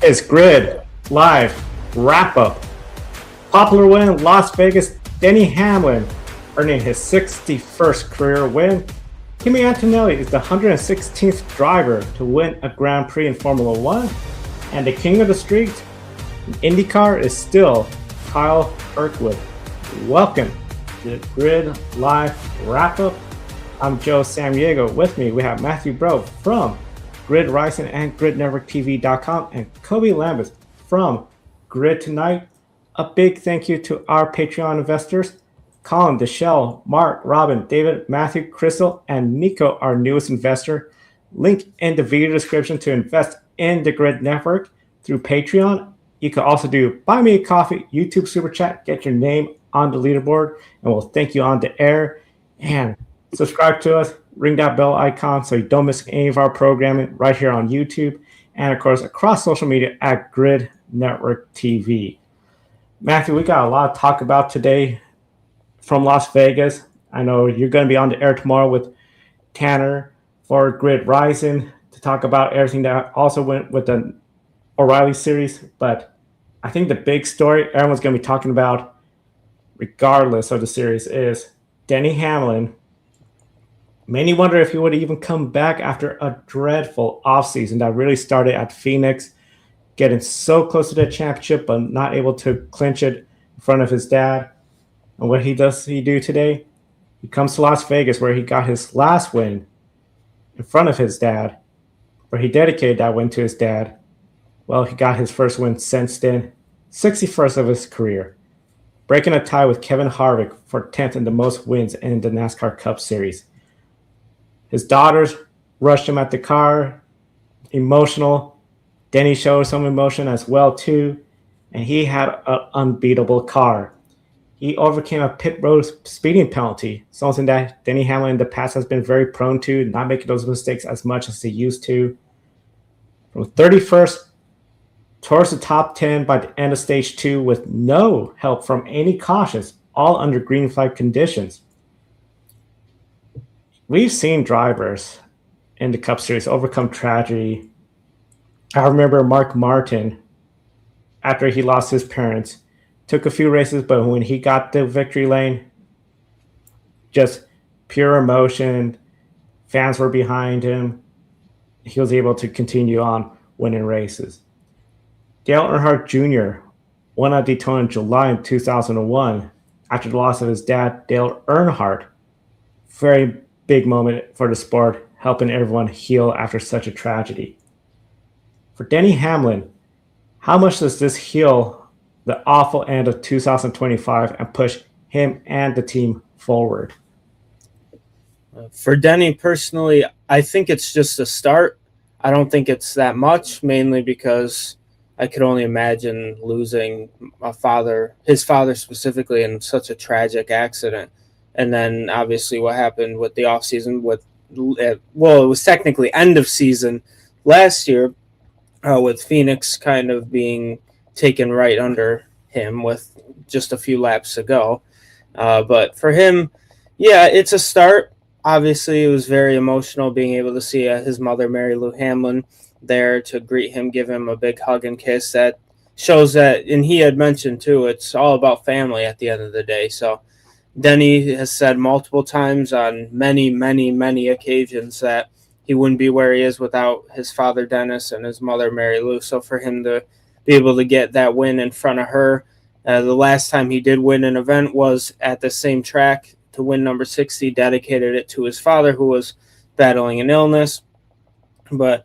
is Grid Live Wrap-Up. Popular win, Las Vegas, Denny Hamlin earning his 61st career win. Kimi Antonelli is the 116th driver to win a Grand Prix in Formula One. And the king of the street in IndyCar is still Kyle Kirkwood. Welcome to the Grid Live Wrap-Up. I'm Joe Samdiego. With me, we have Matthew Bro from Grid Racing and GridNetworkTV.com and Kobe Lambeth from Grid Tonight. A big thank you to our Patreon investors, Colin, Deshelle, Mark, Robin, David, Matthew, Crystal, and Nico, our newest investor. Link in the video description to invest in the Grid Network through Patreon. You can also do Buy Me a Coffee, YouTube Super Chat, get your name on the leaderboard, and we'll thank you on the air. And subscribe to us, ring that bell icon so you don't miss any of our programming right here on YouTube, and of course across social media at Grid Network TV. Matthew, we got a lot to talk about today from Las Vegas. I know you're going to be on the air tomorrow with Tanner for Grid Rising to talk about everything that also went with the O'Reilly series. But I think the big story everyone's going to be talking about, regardless of the series, is Denny Hamlin. Many wonder if he would even come back after a dreadful offseason that really started at Phoenix, getting so close to the championship but not able to clinch it in front of his dad. And what does he do today? He comes to Las Vegas where he got his last win in front of his dad, where he dedicated that win to his dad. Well, he got his first win since then, 61st of his career, breaking a tie with Kevin Harvick for 10th in the most wins in the NASCAR Cup Series. His daughters rushed him at the car, emotional. Denny showed some emotion as well, too, and he had an unbeatable car. He overcame a pit road speeding penalty, something that Denny Hamlin in the past has been very prone to, not making those mistakes as much as he used to. From 31st towards the top 10 by the end of stage 2 with no help from any cautions, all under green flag conditions. We've seen drivers in the Cup Series overcome tragedy. I remember Mark Martin, after he lost his parents, took a few races, but when he got the victory lane, just pure emotion. Fans were behind him. He was able to continue on winning races. Dale Earnhardt Jr. won at Daytona in July in 2001 after the loss of his dad, Dale Earnhardt. Very big moment for the sport, helping everyone heal after such a tragedy. For Denny Hamlin, how much does this heal the awful end of 2025 and push him and the team forward? For Denny personally, I think it's just a start. I don't think it's that much, mainly because I could only imagine losing his father specifically, in such a tragic accident. And then obviously what happened with the offseason it was technically end of season last year, with Phoenix kind of being taken right under him with just a few laps to go. But for him, yeah, it's a start. Obviously, it was very emotional being able to see his mother, Mary Lou Hamlin, there to greet him, give him a big hug and kiss. That shows that, and he had mentioned too, it's all about family at the end of the day. So Denny has said multiple times on many, many, many occasions that he wouldn't be where he is without his father, Dennis, and his mother, Mary Lou. So for him to be able to get that win in front of her, the last time he did win an event was at the same track to win number 60, dedicated it to his father, who was battling an illness. But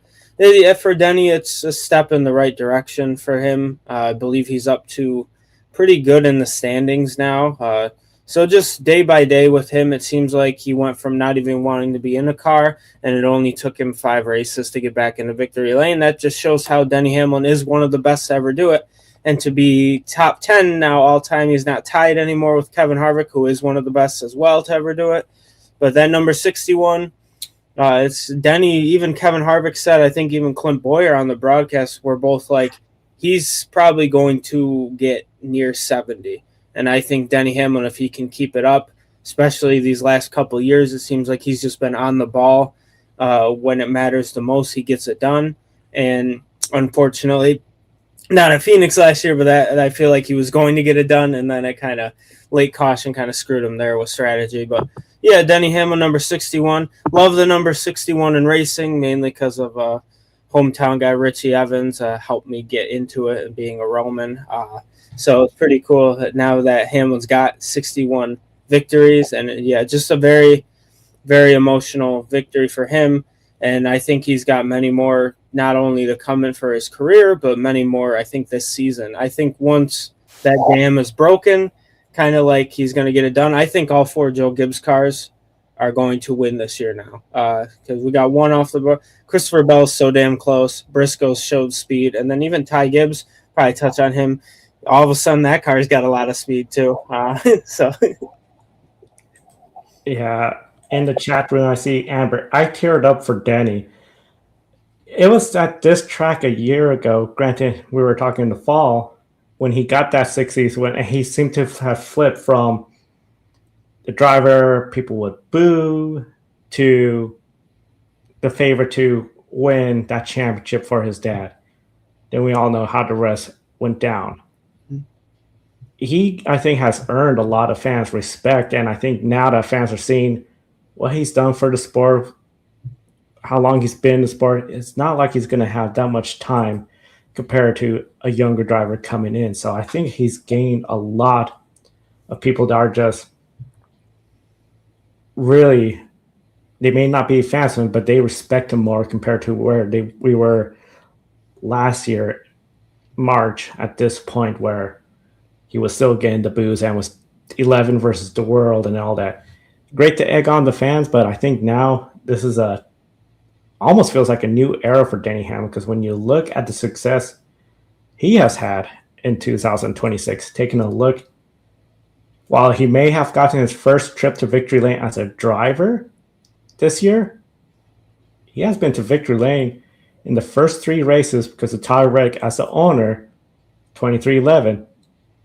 for Denny, it's a step in the right direction for him. I believe he's up to pretty good in the standings now. So just day by day with him, it seems like he went from not even wanting to be in a car, and it only took him 5 races to get back in the victory lane. That just shows how Denny Hamlin is one of the best to ever do it. And to be top 10 now all time, he's not tied anymore with Kevin Harvick, who is one of the best as well to ever do it. But then number 61, it's Denny. Even Kevin Harvick said, I think even Clint Boyer on the broadcast were both like, he's probably going to get near 70. And I think Denny Hamlin, if he can keep it up, especially these last couple of years, it seems like he's just been on the ball. When it matters the most, he gets it done. And unfortunately, not at Phoenix last year, but that I feel like he was going to get it done, and then it kind of late caution kind of screwed him there with strategy. But yeah, Denny Hamlin, number 61. Love the number 61 in racing, mainly because of hometown guy Richie Evans helped me get into it and being a Roman. So it's pretty cool that now that Hamlin's got 61 victories, and yeah, just a very, very emotional victory for him. And I think he's got many more, not only to come in for his career, but many more, I think, this season. I think once that dam is broken, kind of like he's going to get it done, I think all 4 Joe Gibbs cars are going to win this year now. Because we got one off the board. Christopher Bell's so damn close. Briscoe showed speed. And then even Ty Gibbs, probably touch on him. All of a sudden, that car's got a lot of speed, too. So, Yeah, in the chat room, I see Amber. I teared up for Denny. It was at this track a year ago. Granted, we were talking in the fall when he got that 60s win, and he seemed to have flipped from the driver people would boo to the favorite to win that championship for his dad. Then we all know how the rest went down. He, I think, has earned a lot of fans' respect, and I think now that fans are seeing what he's done for the sport, how long he's been in the sport, it's not like he's going to have that much time compared to a younger driver coming in. So I think he's gained a lot of people that are just really, they may not be fans of him, but they respect him more compared to where we were last year, March, at this point where he was still getting the boos and was 11 versus the world and all that. Great to egg on the fans, but I think now this is almost feels like a new era for Denny Hamlin, because when you look at the success he has had in 2026, taking a look, while he may have gotten his first trip to victory lane as a driver this year, he has been to victory lane in the first 3 races because of Tyler Reddick as the owner, 23-11.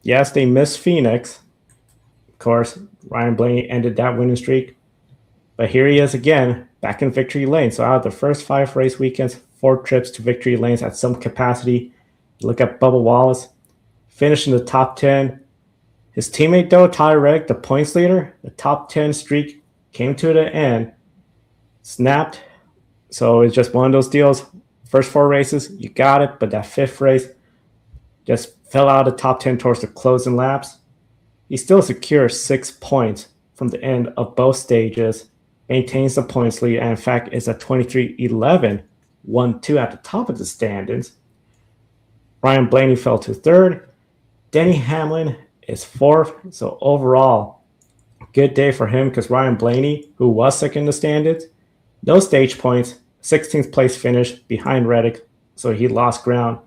Yes, they missed Phoenix. Of course, Ryan Blaney ended that winning streak. But here he is again, back in victory lane. So out of the first 5 race weekends, 4 trips to victory lanes at some capacity. Look at Bubba Wallace, finished in the top 10. His teammate, though, Tyler Reddick, the points leader, the top 10 streak came to the end, snapped. So it's just one of those deals. First 4 races, you got it. But that 5th race just fell out of the top 10 towards the closing laps. He still secures 6 points from the end of both stages, maintains the points lead, and in fact is at 23-11, 1-2 at the top of the standings. Ryan Blaney fell to 3rd. Denny Hamlin is 4th. So overall, good day for him because Ryan Blaney, who was 2nd in the standings, no stage points, 16th place finish behind Reddick, so he lost ground.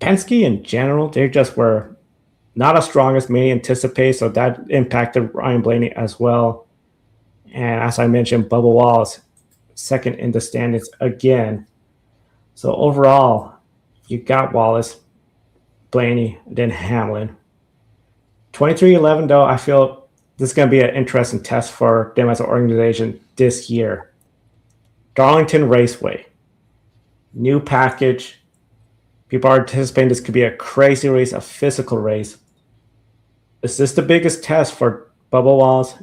Penske in general, they just were not as strong as many anticipated, so that impacted Ryan Blaney as well. And as I mentioned, Bubba Wallace, 2nd in the standings again. So overall, you got Wallace, Blaney, then Hamlin. 23-11, though, I feel this is going to be an interesting test for them as an organization this year. Darlington Raceway, new package. People are anticipating this could be a crazy race, a physical race. Is this the biggest test for Bubba Wallace,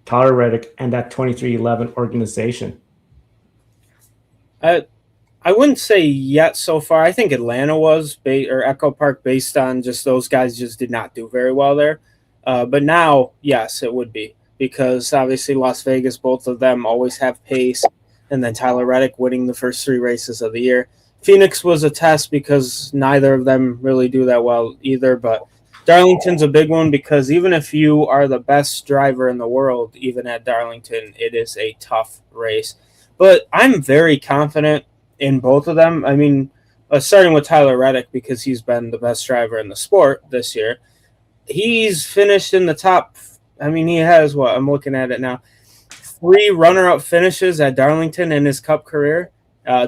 Tyler Reddick, and that 23-11 organization? I wouldn't say yet so far. I think Atlanta was, or Echo Park, based on just those guys just did not do very well there. But now, yes, it would be. Because obviously Las Vegas, both of them always have pace. And then Tyler Reddick winning the first 3 races of the year. Phoenix was a test because neither of them really do that well either. But Darlington's a big one because even if you are the best driver in the world, even at Darlington, it is a tough race. But I'm very confident in both of them. I mean, starting with Tyler Reddick because he's been the best driver in the sport this year. He's finished in the top. I mean, he has what? I'm looking at it now. 3 runner-up finishes at Darlington in his Cup career.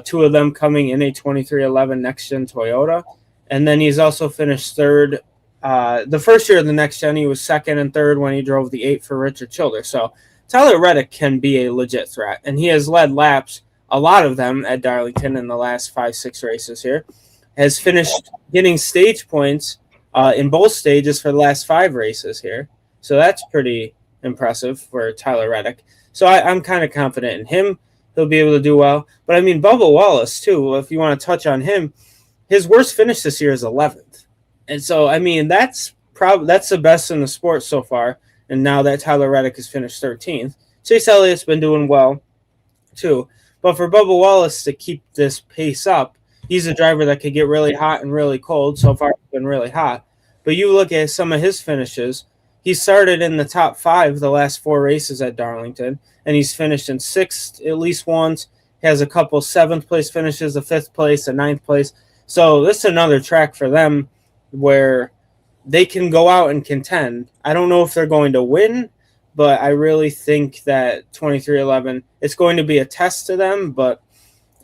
2 of them coming in a 23-11 next-gen Toyota. And then he's also finished 3rd. The first year of the next-gen, he was 2nd and 3rd when he drove the 8 for Richard Childress. So Tyler Reddick can be a legit threat. And he has led laps, a lot of them at Darlington in the last 5-6 races here. has finished getting stage points in both stages for the last 5 races here. So that's pretty impressive for Tyler Reddick. So I'm kind of confident in him. He'll be able to do well. But I mean, Bubba Wallace, too, if you want to touch on him, his worst finish this year is 11th. And so, I mean, that's the best in the sport so far. And now that Tyler Reddick has finished 13th. Chase Elliott's been doing well, too. But for Bubba Wallace to keep this pace up, he's a driver that could get really hot and really cold. So far, it's been really hot. But you look at some of his finishes, he started in the top 5 the last 4 races at Darlington, and he's finished in 6th at least once. He has a couple 7th place finishes, a 5th place, a 9th place. So this is another track for them where they can go out and contend. I don't know if they're going to win, but I really think that 23-11, it's going to be a test to them, but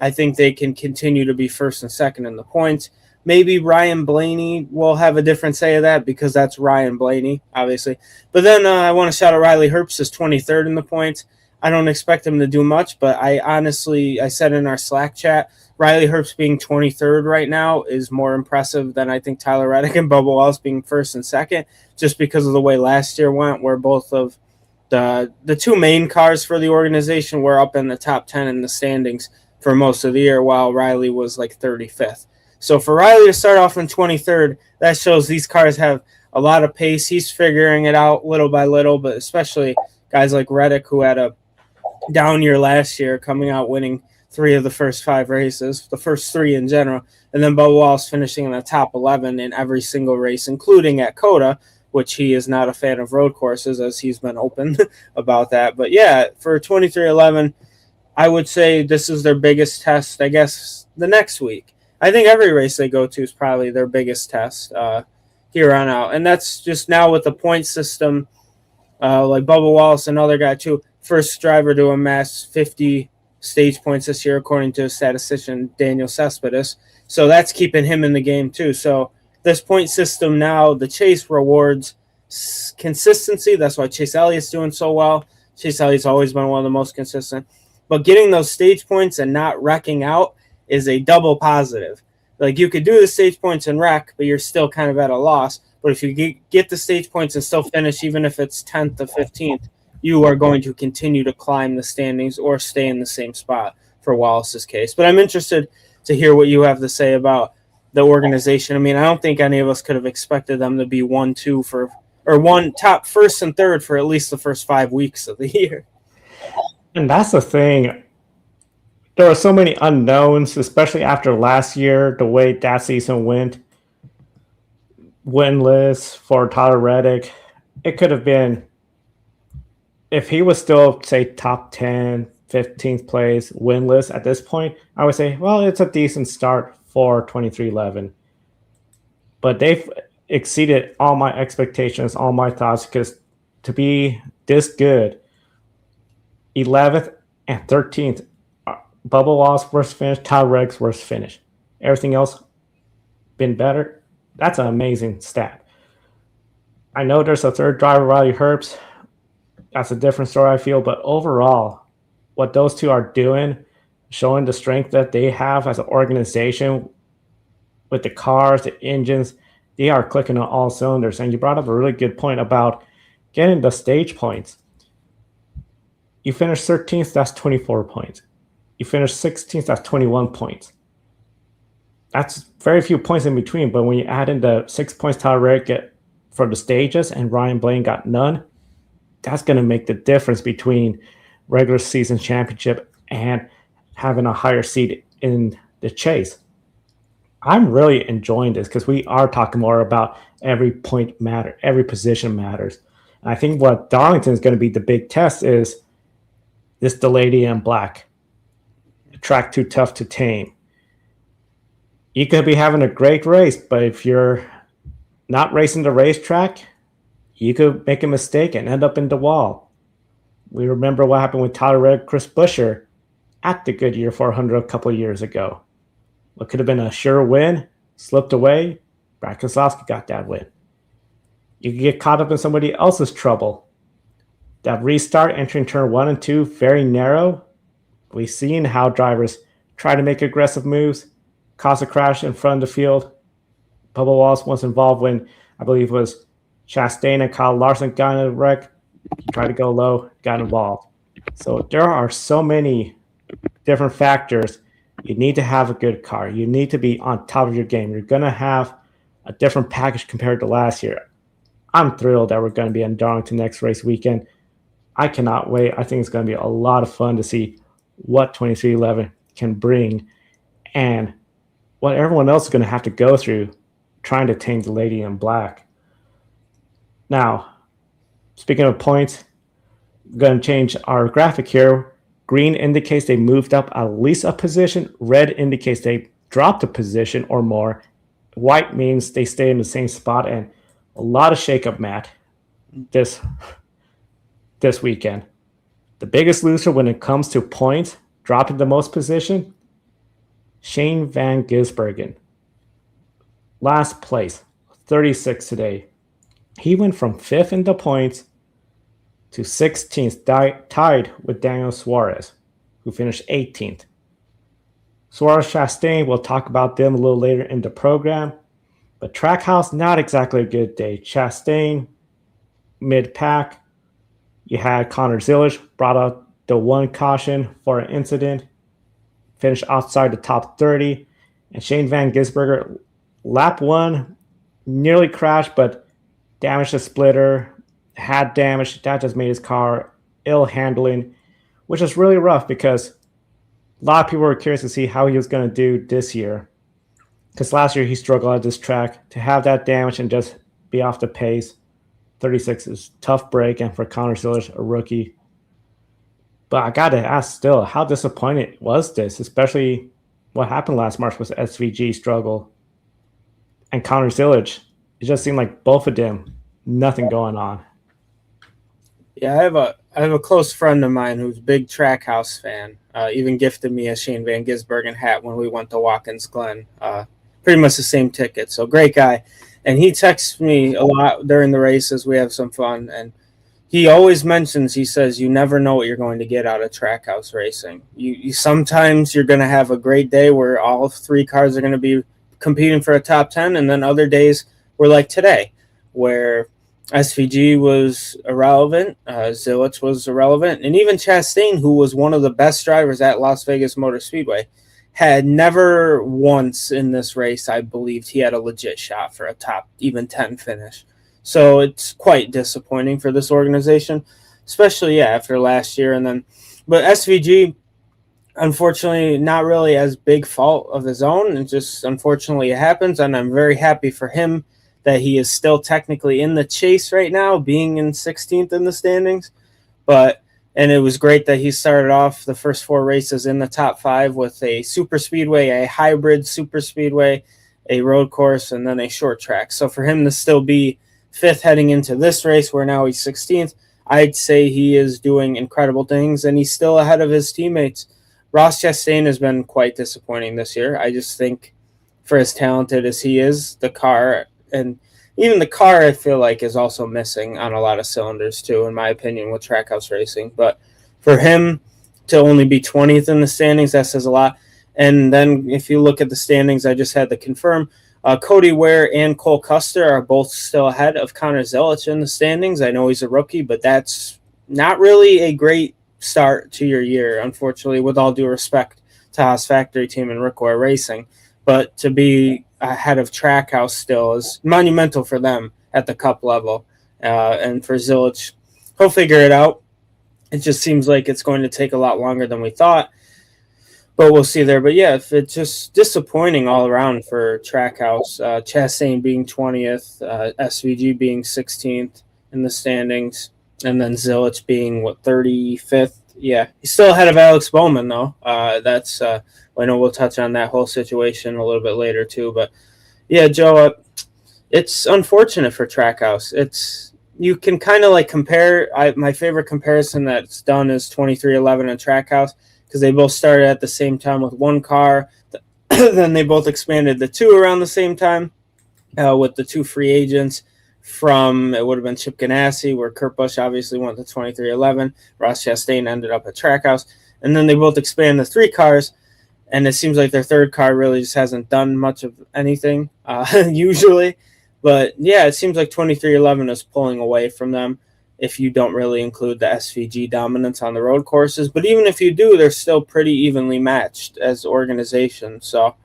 I think they can continue to be first and second in the points. Maybe Ryan Blaney will have a different say of that because that's Ryan Blaney, obviously. But then I want to shout out Riley Herbst as 23rd in the points. I don't expect him to do much, but I said in our Slack chat, Riley Herbst being 23rd right now is more impressive than I think Tyler Reddick and Bubba Wallace being first and second, just because of the way last year went, where both of the 2 main cars for the organization were up in the top 10 in the standings for most of the year, while Riley was like 35th. So for Riley to start off in 23rd, that shows these cars have a lot of pace. He's figuring it out little by little, but especially guys like Reddick, who had a down year last year, coming out winning 3 of the first 5 races, the first 3 in general, and then Bubba Wallace finishing in the top 11 in every single race, including at COTA, which he is not a fan of road courses, as he's been open about that. But yeah, for 23-11, I would say this is their biggest test, I guess, the next week. I think every race they go to is probably their biggest test here on out. And that's just now with the point system, like Bubba Wallace, another guy too, first driver to amass 50 stage points this year, according to statistician Daniel Cespedes. So that's keeping him in the game too. So this point system now, the Chase rewards consistency. That's why Chase Elliott's doing so well. Chase Elliott's always been one of the most consistent. But getting those stage points and not wrecking out is a double positive. Like, you could do the stage points and wreck, but you're still kind of at a loss. But if you get the stage points and still finish, even if it's 10th or 15th, you are going to continue to climb the standings or stay in the same spot for Wallace's case. But I'm interested to hear what you have to say about the organization. I mean, I don't think any of us could have expected them to be 1-2 or one top first and third for at least the first 5 weeks of the year. And that's the thing. There were so many unknowns, especially after last year, the way that season went. Winless for Tyler Reddick. It could have been, if he was still, say, top 10, 15th place, winless at this point, I would say, well, it's a decent start for 23-11. But they've exceeded all my expectations, all my thoughts, because to be this good, 11th and 13th, Bubba Wallace's worst finish, Tyler Reddick's worst finish. Everything else been better. That's an amazing stat. I know there's a third driver, Riley Herbst. That's a different story, I feel. But overall, what those two are doing, showing the strength that they have as an organization with the cars, the engines, they are clicking on all cylinders. And you brought up a really good point about getting the stage points. You finish 13th, that's 24 points. You finish 16th, that's 21 points. That's very few points in between, but when you add in the 6 points Tyler Reddick get for the stages and Ryan Blaney got none, that's going to make the difference between regular season championship and having a higher seed in the chase. I'm really enjoying this because we are talking more about every point matter, every position matters. And I think what Darlington is going to be the big test is this the lady in black. Track too tough to tame. You could be having a great race, but if you're not racing the racetrack, you could make a mistake and end up in the wall. We remember what happened with Tyler Reddick, Chris Buescher at the Goodyear 400 a couple of years ago. What could have been a sure win, slipped away. Brad Keselowski got that win. You could get caught up in somebody else's trouble. That restart entering turn 1 and 2, very narrow. We've seen how drivers try to make aggressive moves. caused a crash in front of the field. Bubba Wallace was involved when I believe it was Chastain and Kyle Larson got in a wreck. He tried to go low, got involved. So there are so many different factors. You need to have a good car. You need to be on top of your game. You're going to have a different package compared to last year. I'm thrilled that we're going to be in Darlington next race weekend. I cannot wait. I think it's going to be a lot of fun to see what 2311 can bring and what everyone else is going to have to go through trying to tame the lady in black. Now, speaking of points, we're going to change our graphic here. Green indicates they moved up at least a position. Red indicates they dropped a position or more. White means they stay in the same spot, and a lot of shakeup, Matt, this weekend. The biggest loser when it comes to points, dropping the most position, Shane Van Gisbergen. Last place, 36 today. He went from 5th in the points to 16th, tied with Daniel Suarez, who finished 18th. Suarez Chastain, we'll talk about them a little later in the program. But Trackhouse, not exactly a good day. Chastain, mid-pack. You had Connor Zilisch, brought out the one caution for an incident, finished outside the top 30. And Shane Van Gisbergen, lap 1, nearly crashed, but damaged the splitter, had damage. That just made his car ill handling, which is really rough because a lot of people were curious to see how he was going to do this year. Because last year he struggled at this track. To have that damage and just be off the pace, 36 is tough break, and for Connor Zilisch, a rookie. But I got to ask still, how disappointing was this, especially what happened last March with SVG struggle and Connor Zilisch. It just seemed like both of them, nothing going on. Yeah, I have a close friend of mine who's a big Trackhouse fan. Even gifted me a Shane Van Gisbergen hat when we went to Watkins Glen. Pretty much the same ticket. So great guy. And he texts me a lot during the races. We have some fun. And he always mentions, he says, you never know what you're going to get out of Trackhouse racing. You sometimes you're going to have a great day where all 3 cars are going to be competing for a top 10. And then other days were like today, where SVG was irrelevant, Zilisch was irrelevant, and even Chastain, who was one of the best drivers at Las Vegas Motor Speedway, had never once in this race, I believed, he had a legit shot for a top even 10 finish. So it's quite disappointing for this organization, especially after last year. But SVG, unfortunately, not really as big fault of his own. It just unfortunately it happens, and I'm very happy for him that he is still technically in the chase right now, being in 16th in the standings. And it was great that he started off the first 4 races in the top 5 with a super speedway, a hybrid super speedway, a road course, and then a short track. So for him to still be 5th heading into this race, where now he's 16th, I'd say he is doing incredible things, and he's still ahead of his teammates. Ross Chastain has been quite disappointing this year. I just think for as talented as he is, the car, and even the car, I feel like, is also missing on a lot of cylinders too, in my opinion, with Trackhouse racing. But for him to only be 20th in the standings, that says a lot. And then if you look at the standings, I just had to confirm, Cody Ware and Cole Custer are both still ahead of Connor Zilisch in the standings. I know he's a rookie, but that's not really a great start to your year, unfortunately, with all due respect to Haas Factory Team and Rick Ware Racing. But to be ahead of Trackhouse still is monumental for them at the cup level. And for Zilisch, he'll figure it out. It just seems like it's going to take a lot longer than we thought. But we'll see there. But yeah, if it's just disappointing all around for Trackhouse. Chastain being 20th, SVG being 16th in the standings, and then Zilisch being, 35th? Yeah, he's still ahead of Alex Bowman, though. I know we'll touch on that whole situation a little bit later, too. But, yeah, Joe, it's unfortunate for Trackhouse. You can kind of, compare. My favorite comparison that's done is 2311 and Trackhouse, because they both started at the same time with one car. Then they both expanded the 2 around the same time with the 2 free agents from, it would have been Chip Ganassi, where Kurt Busch obviously went to 2311. Ross Chastain ended up at Trackhouse. And then they both expanded the 3 cars. and it seems like their third car really just hasn't done much of anything usually. But yeah, it seems like 2311 is pulling away from them if you don't really include the SVG dominance on the road courses. But even if you do, they're still pretty evenly matched as organizations. So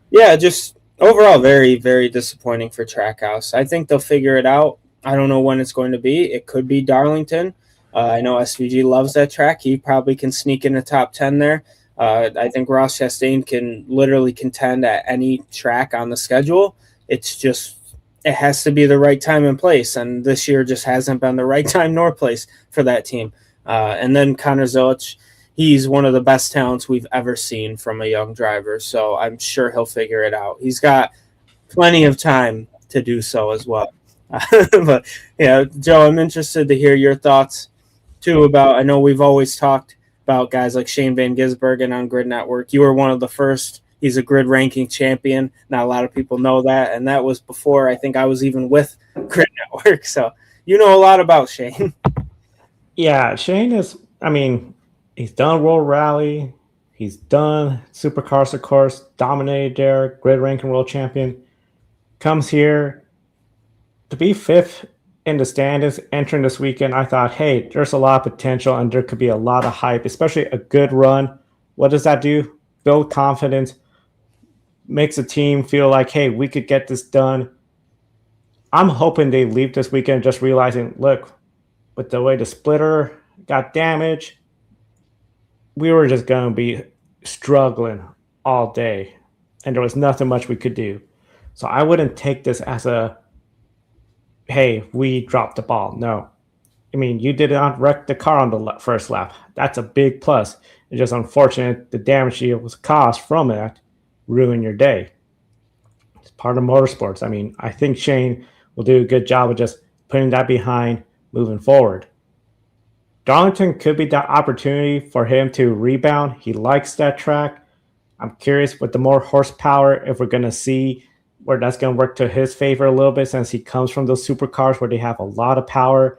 yeah, just overall very, very disappointing for Trackhouse. I think they'll figure it out. I don't know when it's going to be. It could be Darlington. I know SVG loves that track. He probably can sneak in the top 10 there. I think Ross Chastain can literally contend at any track on the schedule. It's just, it has to be the right time and place. And this year just hasn't been the right time nor place for that team. And then Connor Zilic, he's one of the best talents we've ever seen from a young driver. So I'm sure he'll figure it out. He's got plenty of time to do so as well. But yeah, Joe, I'm interested to hear your thoughts too about, I know we've always talked about guys like Shane Van Gisbergen on Grid Network. You were one of the first. He's a grid ranking champion. Not a lot of people know that. And that was before I think I was even with Grid Network. So you know a lot about Shane. Yeah, Shane is, I mean, he's done World Rally. He's done Supercars, of course, dominated there, grid ranking world champion. Comes here to be fifth in the standings entering this weekend. I thought, hey, there's a lot of potential and there could be a lot of hype, especially a good run. What does that do? Build confidence, makes the team feel like, hey, we could get this done. I'm hoping they leave this weekend just realizing, look, with the way the splitter got damaged, we were just going to be struggling all day, and there was nothing much we could do. So I wouldn't take this as a, hey, we dropped the ball. No. I mean, you did not wreck the car on the first lap. That's a big plus. It's just unfortunate the damage that was caused from it ruined your day. It's part of motorsports. I mean, I think Shane will do a good job of just putting that behind, moving forward. Darlington could be that opportunity for him to rebound. He likes that track. I'm curious with the more horsepower if we're going to see where that's going to work to his favor a little bit, since he comes from those supercars where they have a lot of power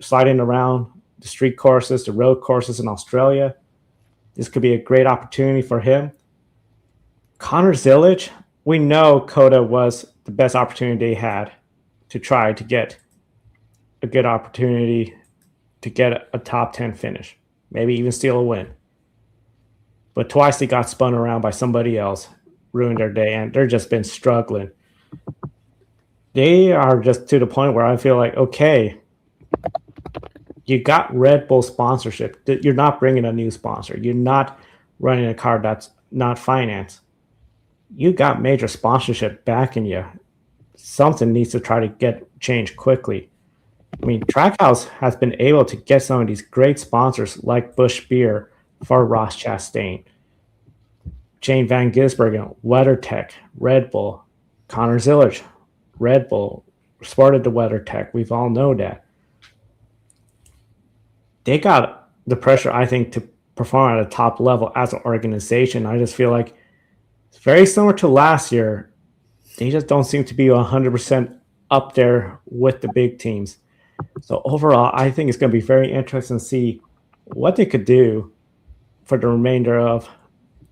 sliding around the street courses, the road courses in Australia. This could be a great opportunity for him. Connor Zilic, we know Coda was the best opportunity they had to try to get a good opportunity to get a top 10 finish, maybe even steal a win. But twice they got spun around by somebody else, ruined their day, and they're just been struggling. They are just to the point where I feel like, okay, you got Red Bull sponsorship. You're not bringing a new sponsor. You're not running a car that's not financed. You got major sponsorship backing you. Something needs to try to get changed quickly. I mean, Trackhouse has been able to get some of these great sponsors like Busch Beer for Ross Chastain, Shane Van Gisbergen, WeatherTech, Red Bull, Connor Zilic, Red Bull, sported the WeatherTech. We've all know that. They got the pressure, I think, to perform at a top level as an organization. I just feel like it's very similar to last year. They just don't seem to be 100% up there with the big teams. So overall, I think it's going to be very interesting to see what they could do for the remainder of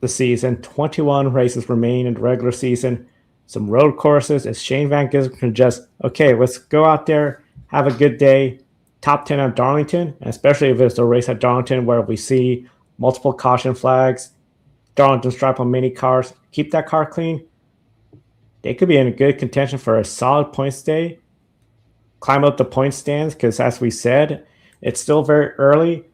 the season. 21 races remain in the regular season. Some road courses. As Shane Van Gisbergen can just, okay, let's go out there, have a good day. Top 10 at Darlington, especially if it's a race at Darlington where we see multiple caution flags, Darlington stripe on many cars. Keep that car clean. They could be in a good contention for a solid points day. Climb up the point stands because, as we said, it's still very early.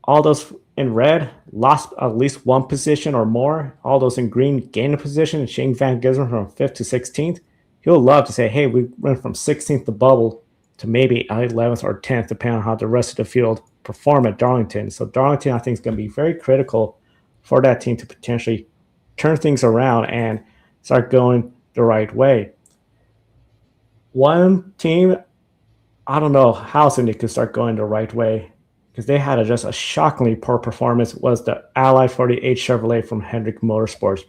All those in red lost at least one position or more. All those in green gained a position. Shane Van Gisbergen from 5th to 16th. He'll love to say, hey, we went from 16th to bubble to maybe 11th or 10th, depending on how the rest of the field perform at Darlington. So Darlington, I think, is going to be very critical for that team to potentially turn things around and start going the right way. One team, I don't know how soon they could start going the right way, because they had just a shockingly poor performance, was the Ally 48 Chevrolet from Hendrick Motorsports.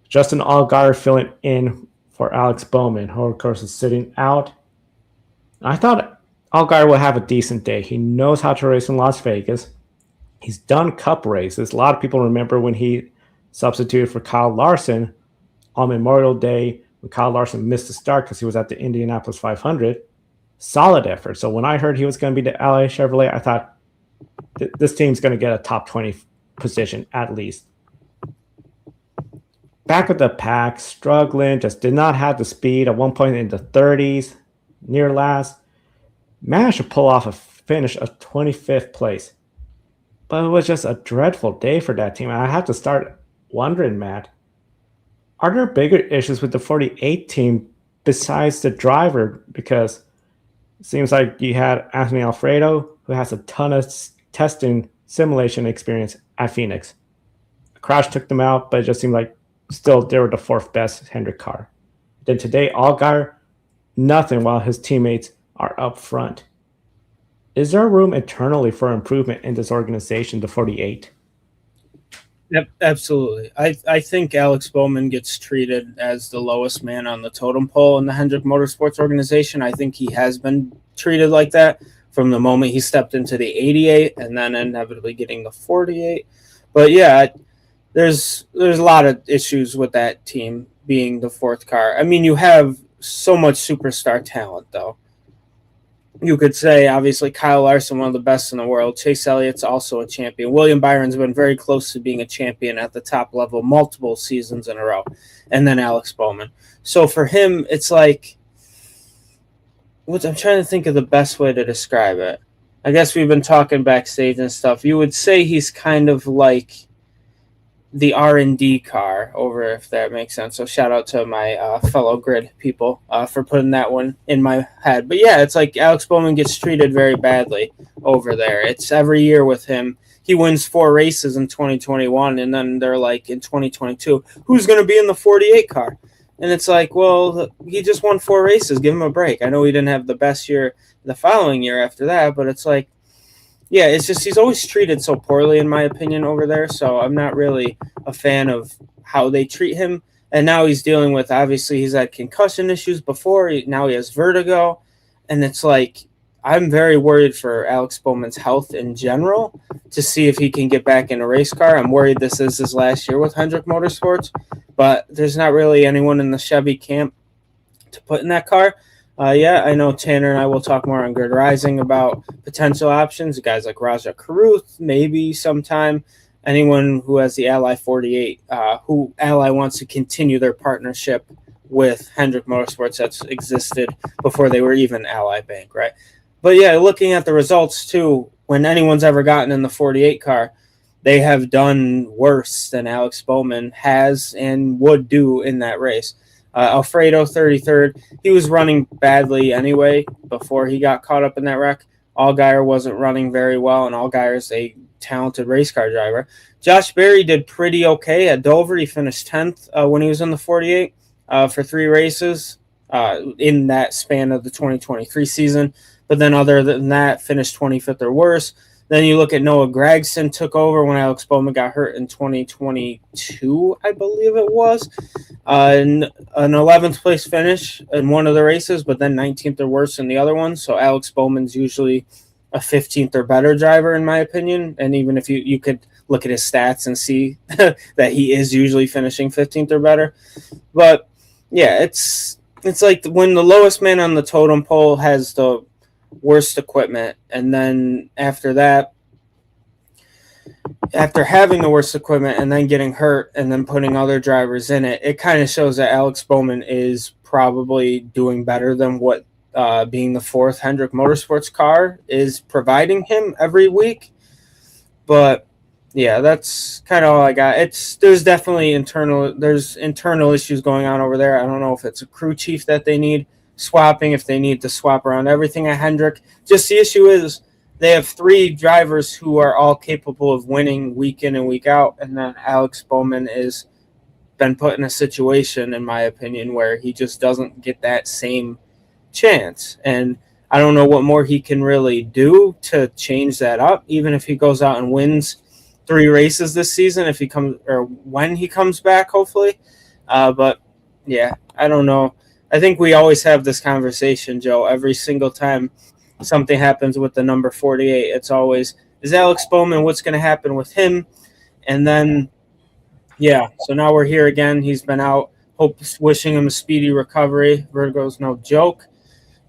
Justin Allgaier filling in for Alex Bowman, who, of course, is sitting out. I thought Allgaier will have a decent day. He knows how to race in Las Vegas. He's done cup races. A lot of people remember when he substituted for Kyle Larson on Memorial Day when Kyle Larson missed the start because he was at the Indianapolis 500. Solid effort. So when I heard he was going to be the LA Chevrolet, I thought this team's going to get a top 20 position at least. Back of the pack, struggling, just did not have the speed. At one point in the 30s, near last, managed to pull off a finish of 25th place. But it was just a dreadful day for that team. And I had to start wondering, Matt, are there bigger issues with the 48 team besides the driver? Because it seems like you had Anthony Alfredo, who has a ton of testing simulation experience at Phoenix. A crash took them out, but it just seemed like still they were the fourth best Hendrick car. Then today, Allgaier, nothing while his teammates are up front. Is there room internally for improvement in this organization, the 48? Yep, absolutely. I think Alex Bowman gets treated as the lowest man on the totem pole in the Hendrick Motorsports organization. I think he has been treated like that from the moment he stepped into the 88 and then inevitably getting the 48. But yeah, there's a lot of issues with that team being the fourth car. I mean, you have so much superstar talent, though. You could say, obviously, Kyle Larson, one of the best in the world. Chase Elliott's also a champion. William Byron's been very close to being a champion at the top level multiple seasons in a row. And then Alex Bowman. So for him, it's like, I'm trying to think of the best way to describe it. I guess we've been talking backstage and stuff. You would say he's kind of like the R&D car over, if that makes sense. So shout out to my fellow grid people for putting that one in my head. But yeah, it's like Alex Bowman gets treated very badly over there. It's every year with him. He wins 4 races in 2021, and then they're like in 2022, who's going to be in the 48 car? And it's like, well, he just won 4 races. Give him a break. I know he didn't have the best year the following year after that, but it's like, yeah, it's just he's always treated so poorly, in my opinion, over there. So I'm not really a fan of how they treat him. And now he's dealing with, obviously, he's had concussion issues before. Now he has vertigo. And it's like, I'm very worried for Alex Bowman's health in general to see if he can get back in a race car. I'm worried this is his last year with Hendrick Motorsports. But there's not really anyone in the Chevy camp to put in that car. Yeah, I know Tanner and I will talk more on Grid Rising about potential options. Guys like Raja Karuth, maybe sometime. Anyone who has the Ally 48, who Ally wants to continue their partnership with Hendrick Motorsports that's existed before they were even Ally Bank, right? But yeah, looking at the results too, when anyone's ever gotten in the 48 car, they have done worse than Alex Bowman has and would do in that race. Alfredo, 33rd. He was running badly anyway before he got caught up in that wreck. Allgaier wasn't running very well, and Allgaier's a talented race car driver. Josh Berry did pretty okay at Dover. He finished 10th when he was in the 48 for 3 races in that span of the 2023 season. But then other than that, finished 25th or worse. Then you look at Noah Gragson took over when Alex Bowman got hurt in 2022, I believe it was. An 11th place finish in one of the races, but then 19th or worse in the other one. So Alex Bowman's usually a 15th or better driver, in my opinion. And even if you could look at his stats and see that he is usually finishing 15th or better. But yeah, it's like when the lowest man on the totem pole has the worst equipment, and then after that, after having the worst equipment and then getting hurt and then putting other drivers in it, it kind of shows that Alex Bowman is probably doing better than what being the 4th Hendrick Motorsports car is providing him every week. But yeah, that's kind of all I got. There's definitely internal issues going on over there. I don't know if it's a crew chief that they need swapping, if they need to swap around everything at Hendrick. Just the issue is they have 3 drivers who are all capable of winning week in and week out, and then Alex Bowman is been put in a situation, in my opinion, where he just doesn't get that same chance. And I don't know what more he can really do to change that up, even if he goes out and wins 3 races this season, if he comes, or when he comes back, hopefully. But yeah, I don't know. I think we always have this conversation, Joe, every single time something happens with the number 48. It's always, is Alex Bowman, what's going to happen with him? And then Yeah, so now we're here again. He's been out. Wishing him a speedy recovery. Vertigo's no joke.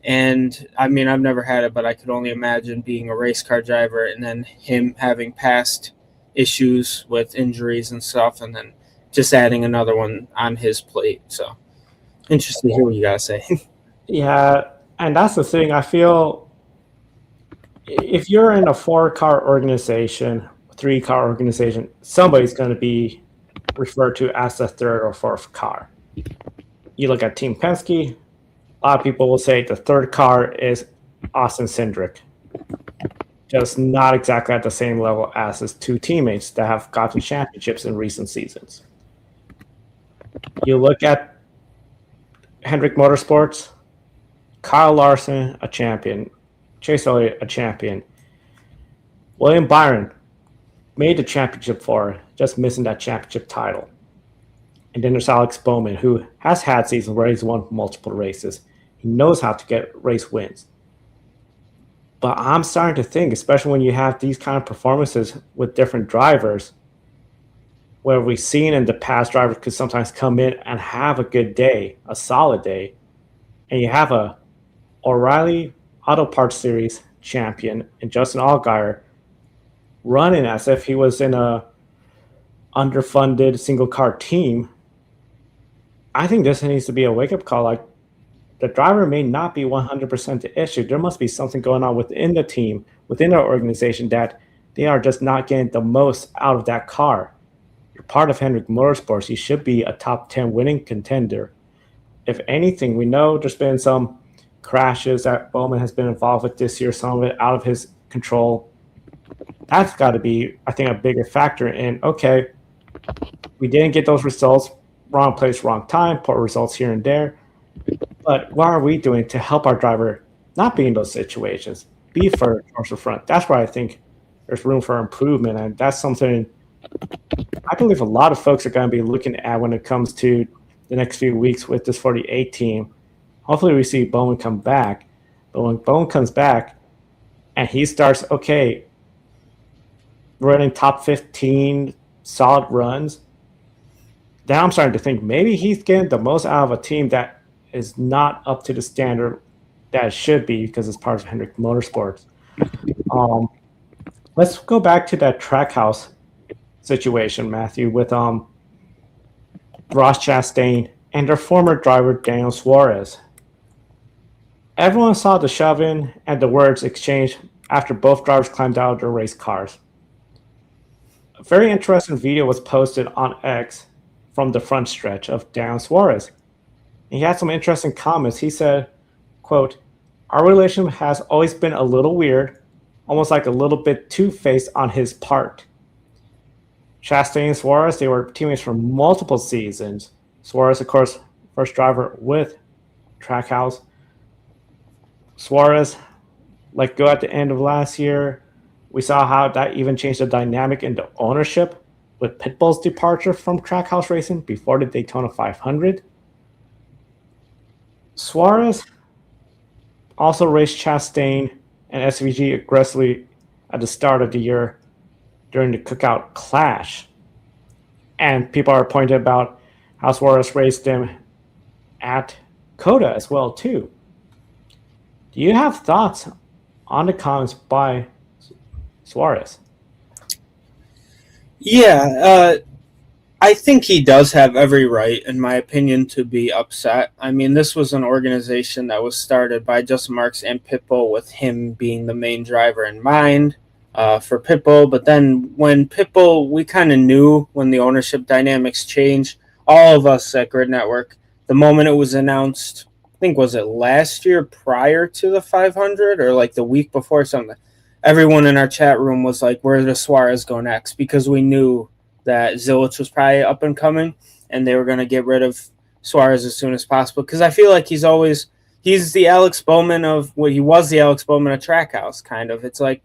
And I mean, I've never had it, but I could only imagine being a race car driver and then him having past issues with injuries and stuff, and then just adding another one on his plate. So interesting to hear what you gotta say. Yeah, and that's the thing. I feel if you're in a 4-car organization, 3-car organization, somebody's going to be referred to as the third or fourth car. You look at Team Penske, a lot of people will say the third car is Austin Cindric. Just not exactly at the same level as his two teammates that have gotten championships in recent seasons. You look at Hendrick Motorsports, Kyle Larson, a champion, Chase Elliott, a champion. William Byron made the championship for, just missing that championship title. And then there's Alex Bowman, who has had seasons where he's won multiple races. He knows how to get race wins. But I'm starting to think, especially when you have these kind of performances with different drivers, where we've seen in the past drivers could sometimes come in and have a good day, a solid day, and you have a O'Reilly Auto Parts Series champion and Justin Allgaier running as if he was in a underfunded single car team. I think this needs to be a wake-up call. Like, the driver may not be 100% the issue. There must be something going on within the team, within our organization, that they are just not getting the most out of that car. You're part of Hendrick Motorsports. You should be a top 10 winning contender. If anything, we know there's been some crashes that Bowman has been involved with this year, some of it out of his control. That's got to be, I think, a bigger factor in, okay, we didn't get those results, wrong place, wrong time, poor results here and there. But what are we doing to help our driver not be in those situations, be further towards the front? That's where I think there's room for improvement, and that's something I believe a lot of folks are going to be looking at when it comes to the next few weeks with this 48 team. Hopefully we see Bowman come back, but when Bowman comes back and he starts, okay, running top 15 solid runs, then I'm starting to think maybe he's getting the most out of a team that is not up to the standard that it should be because it's part of Hendrick Motorsports. Let's go back to that Trackhouse situation, Matthew, with Ross Chastain and their former driver, Daniel Suarez. Everyone saw the shove-in and the words exchanged after both drivers climbed out of their race cars. A very interesting video was posted on X from the front stretch of Daniel Suarez. He had some interesting comments. He said, quote, "Our relationship has always been a little weird, almost like a little bit two-faced on his part." Chastain and Suarez, they were teammates for multiple seasons. Suarez, of course, first driver with Trackhouse. Suarez let go at the end of last year. We saw how that even changed the dynamic in the ownership with Pitbull's departure from Trackhouse Racing before the Daytona 500. Suarez also raced Chastain and SVG aggressively at the start of the year during the Cookout Clash. And people are pointing about how Suarez raced them at COTA as well, too. Do you have thoughts on the comments by Suarez? Yeah, I think he does have every right, in my opinion, to be upset. I mean, this was an organization that was started by Justin Marks and Pitbull with him being the main driver in mind for Pitbull. But then when Pitbull, we kind of knew when the ownership dynamics changed, all of us at Grid Network, the moment it was announced, I think, was it last year prior to the 500 or like the week before something, everyone in our chat room was like, where does Suarez go next? Because we knew that Zilich was probably up and coming, and they were going to get rid of Suarez as soon as possible. Because I feel like he's the Alex Bowman of what he was, the Alex Bowman of Trackhouse, kind of. It's like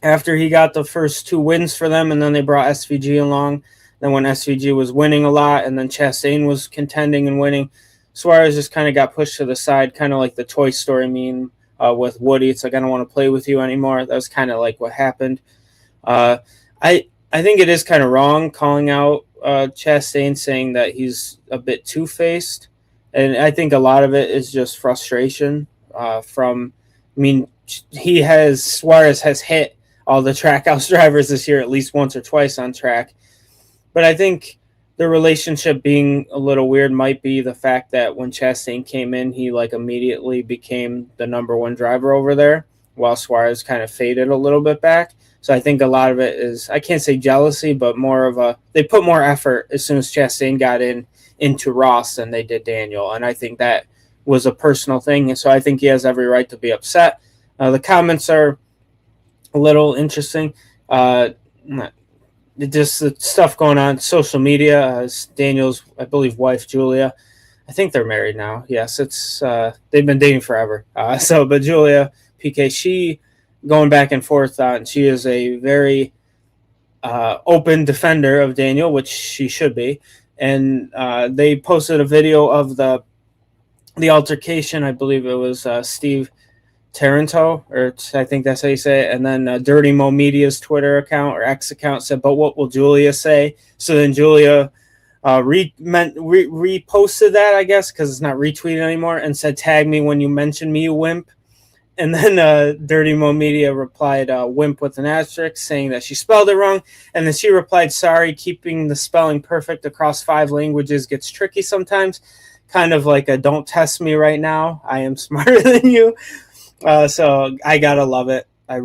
after he got the first 2 wins for them, and then they brought SVG along. Then when SVG was winning a lot, and then Chastain was contending and winning, Suarez just kind of got pushed to the side, kind of like the Toy Story meme with Woody. It's like, I don't want to play with you anymore. That was kind of like what happened. I think it is kind of wrong calling out Chastain, saying that he's a bit two-faced. And I think a lot of it is just frustration from, I mean, Suarez has hit all the Trackhouse drivers this year at least once or twice on track. But I think the relationship being a little weird might be the fact that when Chastain came in, he like immediately became the number one driver over there, while Suarez kind of faded a little bit back. So I think a lot of it is, I can't say jealousy, but more of they put more effort as soon as Chastain got into Ross than they did Daniel. And I think that was a personal thing. And so I think he has every right to be upset. The comments are a little interesting. Just the stuff going on social media. Daniel's, I believe, wife Julia, I think they're married now. Yes, it's they've been dating forever. But Julia PK, she going back and forth on. She is a very open defender of Daniel, which she should be. And they posted a video of the altercation. I believe it was Steve Taranto, or I think that's how you say it. And then Dirty Mo Media's Twitter account or X account said, "But what will Julia say?" So then Julia reposted that, I guess, because it's not retweeted anymore, and said, "Tag me when you mention me, you wimp." And then Dirty Mo Media replied, "Wimp" with an asterisk, saying that she spelled it wrong. And then she replied, "Sorry, keeping the spelling perfect across 5 languages gets tricky sometimes." Kind of like a "don't test me right now. I am smarter than you." So I gotta love it. I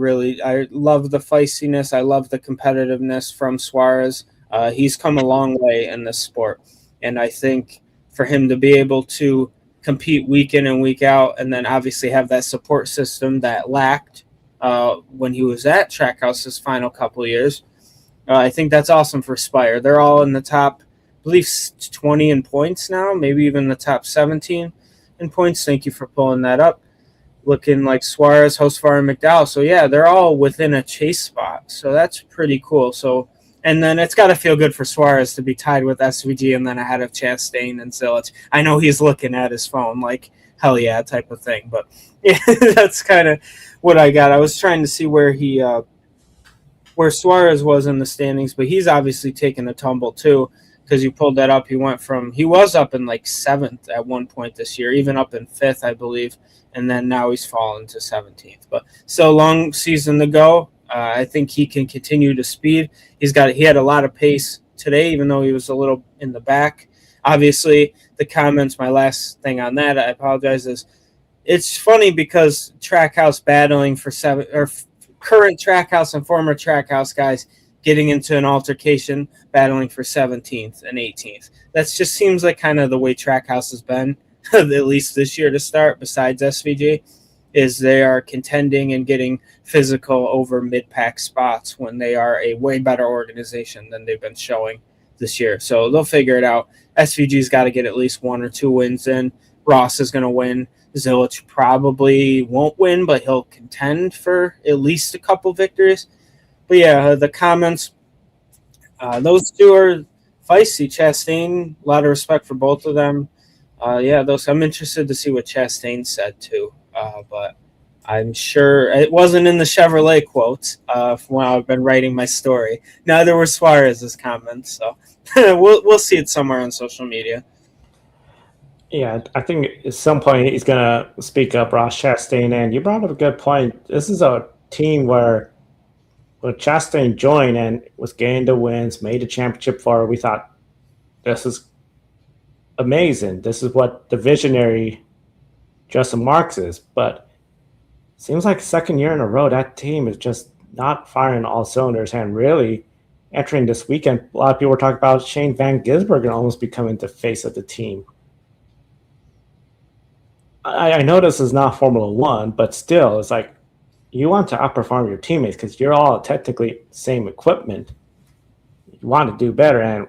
love the feistiness. I love the competitiveness from Suarez. He's come a long way in this sport. And I think for him to be able to compete week in and week out, and then obviously have that support system that lacked when he was at Trackhouse's final couple of years, I think that's awesome for Spire. They're all in the top, I believe, 20 in points now, maybe even the top 17 in points. Thank you for pulling that up. Looking like Suarez, Hosfar, and McDowell. So, yeah, they're all within a chase spot. So that's pretty cool. So, and then it's got to feel good for Suarez to be tied with SVG and then ahead of Chastain and Zilich. I know he's looking at his phone like, hell yeah, type of thing. But, yeah, that's kind of what I got. I was trying to see where Suarez was in the standings, but he's obviously taken a tumble too, because you pulled that up. He was up in like 7th at one point this year, even up in 5th, I believe. And then now he's fallen to 17th. But still, long season to go. I think he can continue to speed. He had a lot of pace today, even though he was a little in the back. Obviously, the comments, my last thing on that, I apologize, is it's funny because Trackhouse battling for current Trackhouse and former Trackhouse guys getting into an altercation, battling for 17th and 18th. That just seems like kind of the way Trackhouse has been, at least this year to start, besides SVG, is they are contending and getting physical over mid-pack spots when they are a way better organization than they've been showing this year. So they'll figure it out. SVG's got to get at least 1 or 2 wins in. Ross is going to win. Zilich probably won't win, but he'll contend for at least a couple victories. But yeah, the comments, those two are feisty. Chastain, a lot of respect for both of them. I'm interested to see what Chastain said too. But I'm sure it wasn't in the Chevrolet quotes when I've been writing my story. Neither were Suarez's comments. So we'll see it somewhere on social media. Yeah, I think at some point he's going to speak up, Ross Chastain. And you brought up a good point. This is a team where when Chastain joined and was getting the wins, made the championship for, we thought, this is amazing. This is what the visionary Justin Marks is. But it seems like second year in a row, that team is just not firing all cylinders. And really, entering this weekend, a lot of people were talking about Shane Van Gisbergen almost becoming the face of the team. I know this is not Formula One, but still, it's like you want to outperform your teammates because you're all technically same equipment. You want to do better, and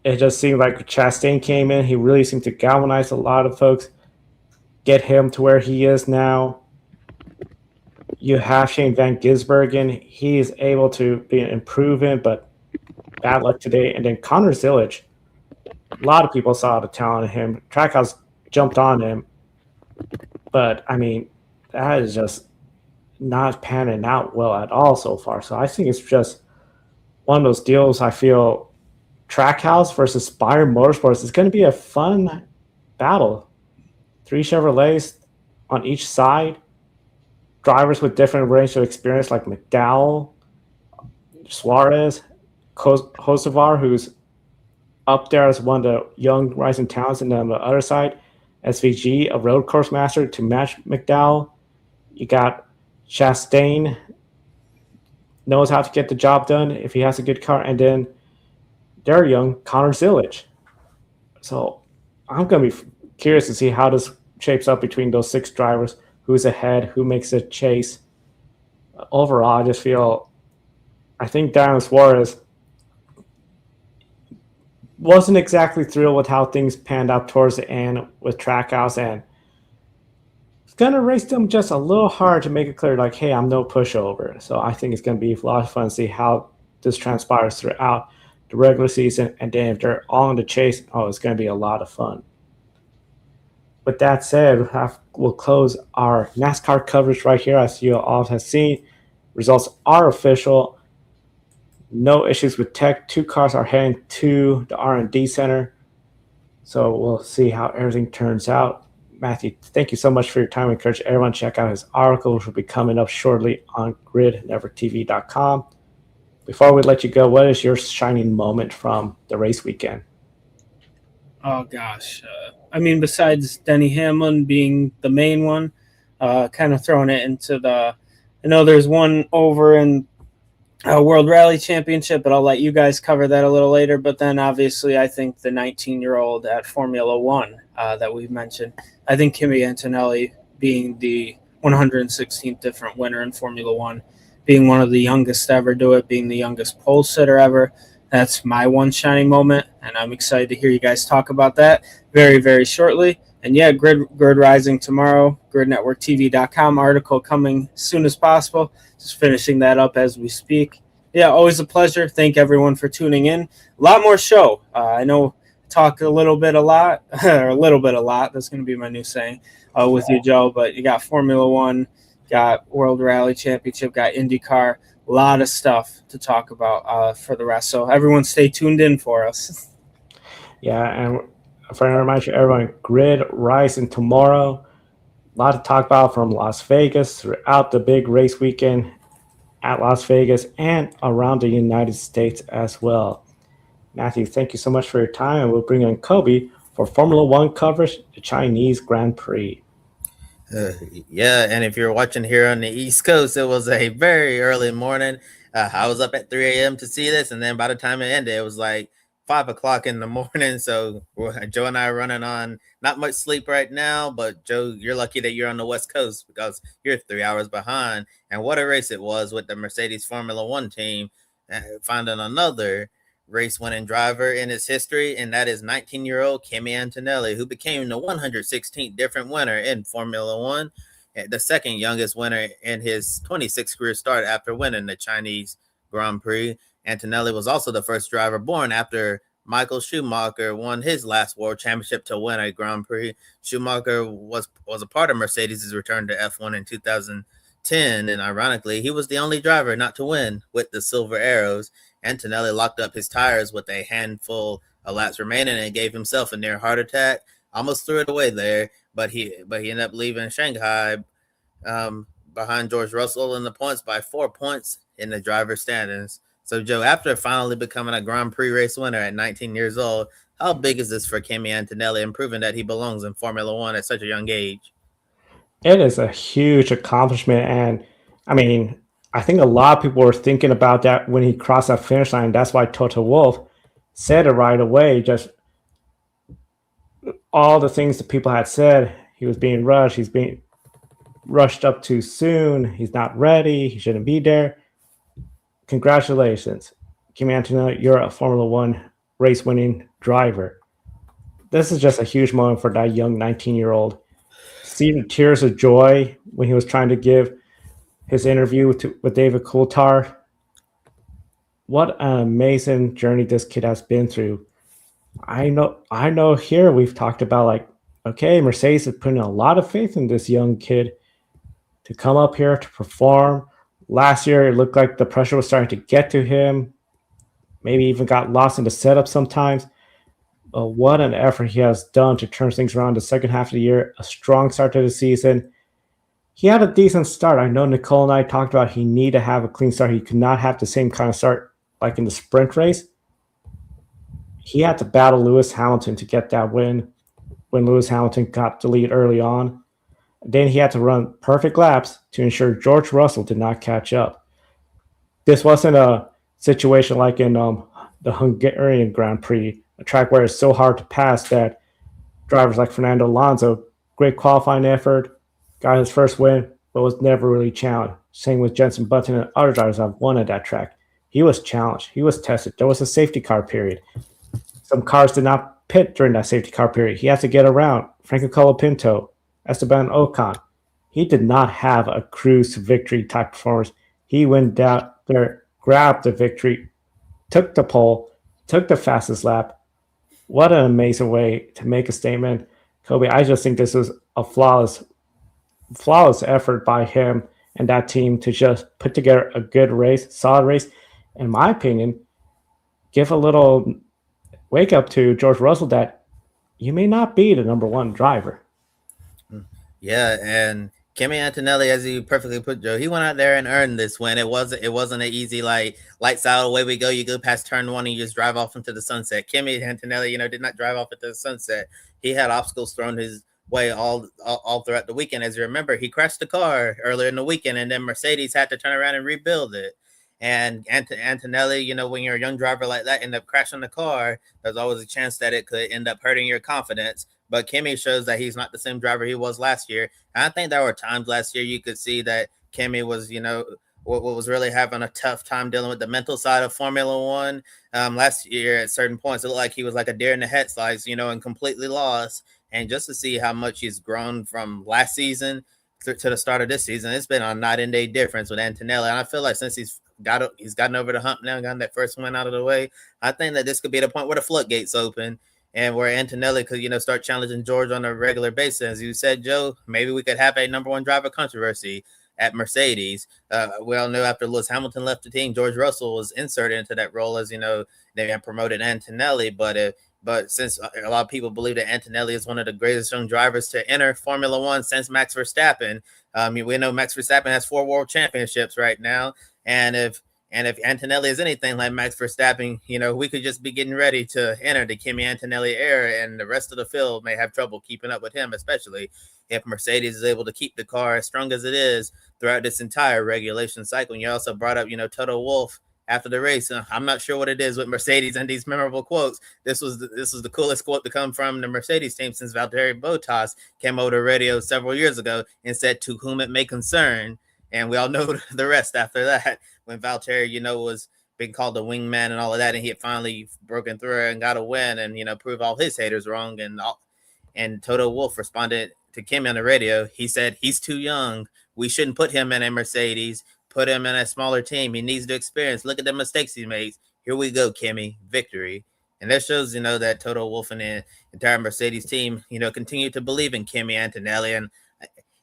it just seemed like Chastain came in. He really seemed to galvanize a lot of folks, get him to where he is now. You have Shane Van Gisbergen. He is able to be an improvement, but bad luck today. And then Connor Zilich, a lot of people saw the talent in him. Trackhouse jumped on him. But, I mean, that is just not panning out well at all so far. So I think it's just one of those deals. I feel Trackhouse versus Spire Motorsports is going to be a fun battle. 3 Chevrolets on each side, drivers with different range of experience like McDowell, Suarez, Hocevar, who's up there as one of the young rising talents, and then on the other side, SVG, a road course master to match McDowell. You got Chastain, knows how to get the job done if he has a good car, and then they're young, Connor Zillage. So I'm going to be curious to see how this shapes up between those 6 drivers, who's ahead, who makes a chase. Overall, I think Daniel Suarez wasn't exactly thrilled with how things panned out towards the end with Trackhouse, and it's going to race them just a little hard to make it clear, like, hey, I'm no pushover. So I think it's going to be a lot of fun to see how this transpires throughout the regular season, and then if they're all in the chase, it's going to be a lot of fun. With that said, we'll close our NASCAR coverage right here. As you all have seen, results are official. No issues with tech. 2 cars are heading to the R&D center. So we'll see how everything turns out. Matthew, thank you so much for your time. I encourage everyone to check out his article, which will be coming up shortly on gridnetworktv.com. Before we let you go, what is your shining moment from the race weekend? Oh, gosh. Besides Denny Hamlin being the main one, kind of throwing it into I know there's one over in World Rally Championship, but I'll let you guys cover that a little later. But then, obviously, I think the 19-year-old at Formula One that we've mentioned, I think Kimi Antonelli being the 116th different winner in Formula One, being one of the youngest to ever do it, being the youngest pole sitter ever. That's my one shining moment, and I'm excited to hear you guys talk about that very, very shortly. And yeah, Grid Rising tomorrow, gridnetworktv.com article coming as soon as possible. Just finishing that up as we speak. Yeah, always a pleasure. Thank everyone for tuning in. A lot more show. I know talk a lot, or a little bit a lot. That's going to be my new saying with you, Joe. But you got Formula One, got World Rally Championship, got IndyCar. A lot of stuff to talk about for the rest. So everyone stay tuned in for us. Yeah, and if I remind you, everyone, Grid Rising tomorrow. A lot to talk about from Las Vegas throughout the big race weekend at Las Vegas and around the United States as well. Matthew, thank you so much for your time, and we'll bring in Kobe for Formula One coverage, the Chinese Grand Prix. Yeah, and if you're watching here on the East Coast, it was a very early morning. I was up at 3 a.m. to see this, and then by the time it ended, it was like 5 o'clock in the morning. So Joe and I are running on not much sleep right now, but Joe, you're lucky that you're on the West Coast because you're 3 hours behind. And what a race it was with the Mercedes Formula One team finding another race-winning driver in its history, and that is 19-year-old Kimi Antonelli, who became the 116th different winner in Formula One, the second youngest winner in his 26th career start after winning the Chinese Grand Prix. Antonelli was also the first driver born after Michael Schumacher won his last world championship to win a Grand Prix. Schumacher was a part of Mercedes' return to F1 in 2010, and ironically, he was the only driver not to win with the Silver Arrows. Antonelli locked up his tires with a handful of laps remaining and gave himself a near heart attack. Almost threw it away there, but he ended up leaving Shanghai behind George Russell in the points by 4 points in the driver's standings. So, Joe, after finally becoming a Grand Prix race winner at 19 years old, how big is this for Kimi Antonelli and proving that he belongs in Formula One at such a young age? It is a huge accomplishment, and I think a lot of people were thinking about that when he crossed that finish line. That's why Toto Wolff said it right away. Just all the things that people had said. He was being rushed. He's being rushed up too soon. He's not ready. He shouldn't be there. Congratulations, Kimi Antonelli. You're a Formula One race-winning driver. This is just a huge moment for that young 19-year-old. Seeing tears of joy when he was trying to give his interview with David Coulthard. What an amazing journey this kid has been through. I know here we've talked about Mercedes is putting a lot of faith in this young kid to come up here to perform. Last year, it looked like the pressure was starting to get to him. maybe even got lost in the setup sometimes. What an effort he has done to turn things around the second half of the year. A strong start to the season. He had a decent start. I know Nicole and I talked about he needed to have a clean start. He could not have the same kind of start like in the sprint race. He had to battle Lewis Hamilton to get that win when Lewis Hamilton got the lead early on. Then he had to run perfect laps to ensure George Russell did not catch up. This wasn't a situation like in the Hungarian Grand Prix, a track where it's so hard to pass that drivers like Fernando Alonso, great qualifying effort, got his first win, but was never really challenged. Same with Jenson Button and other drivers that have won at that track. He was challenged. He was tested. There was a safety car period. Some cars did not pit during that safety car period. He had to get around Franco Colapinto, Esteban Ocon. He did not have a cruise to victory type performance. He went down there, grabbed the victory, took the pole, took the fastest lap. What an amazing way to make a statement. Kobe, I just think this was a flawless effort by him and that team to just put together a good race, solid race. In my opinion, give a little wake up to George Russell that you may not be the number one driver. Yeah, and Kimi Antonelli, as you perfectly put, Joe, he went out there and earned this win. It wasn't an easy like lights out, away we go. You go past turn one and you just drive off into the sunset. Kimi Antonelli, did not drive off into the sunset. He had obstacles thrown his way all throughout the weekend. As you remember, he crashed the car earlier in the weekend, and then Mercedes had to turn around and rebuild it. And Antonelli, when you're a young driver like that, end up crashing the car, there's always a chance that it could end up hurting your confidence. But Kimi shows that he's not the same driver he was last year. And I think there were times last year you could see that Kimi was, was really having a tough time dealing with the mental side of Formula One. Last year, at certain points, it looked like he was like a deer in the headlights, and completely lost. And just to see how much he's grown from last season to the start of this season, it's been a night and day difference with Antonelli. And I feel like since he's gotten over the hump now, gotten that first win out of the way, I think that this could be the point where the floodgates open and where Antonelli could, start challenging George on a regular basis. As you said, Joe, maybe we could have a number one driver controversy at Mercedes. We all know after Lewis Hamilton left the team, George Russell was inserted into that role as, they had promoted Antonelli. But since a lot of people believe that Antonelli is one of the greatest young drivers to enter Formula One since Max Verstappen, we know Max Verstappen has 4 world championships right now. And if Antonelli is anything like Max Verstappen, we could just be getting ready to enter the Kimi Antonelli era, and the rest of the field may have trouble keeping up with him, especially if Mercedes is able to keep the car as strong as it is throughout this entire regulation cycle. And you also brought up, Toto Wolff after the race. I'm not sure what it is with Mercedes and these memorable quotes. This was the coolest quote to come from the Mercedes team since Valtteri Bottas came over the radio several years ago and said, "To whom it may concern." And we all know the rest after that, when Valtteri, was being called the wingman and all of that, and he had finally broken through and got a win and, proved all his haters wrong. And Toto Wolff responded to Kimi on the radio. He said, "He's too young. We shouldn't put him in a Mercedes. Put him in a smaller team. He needs the experience. Look at the mistakes he made. Here we go, Kimi. Victory." And that shows, that Toto Wolff and the entire Mercedes team, continue to believe in Kimi Antonelli.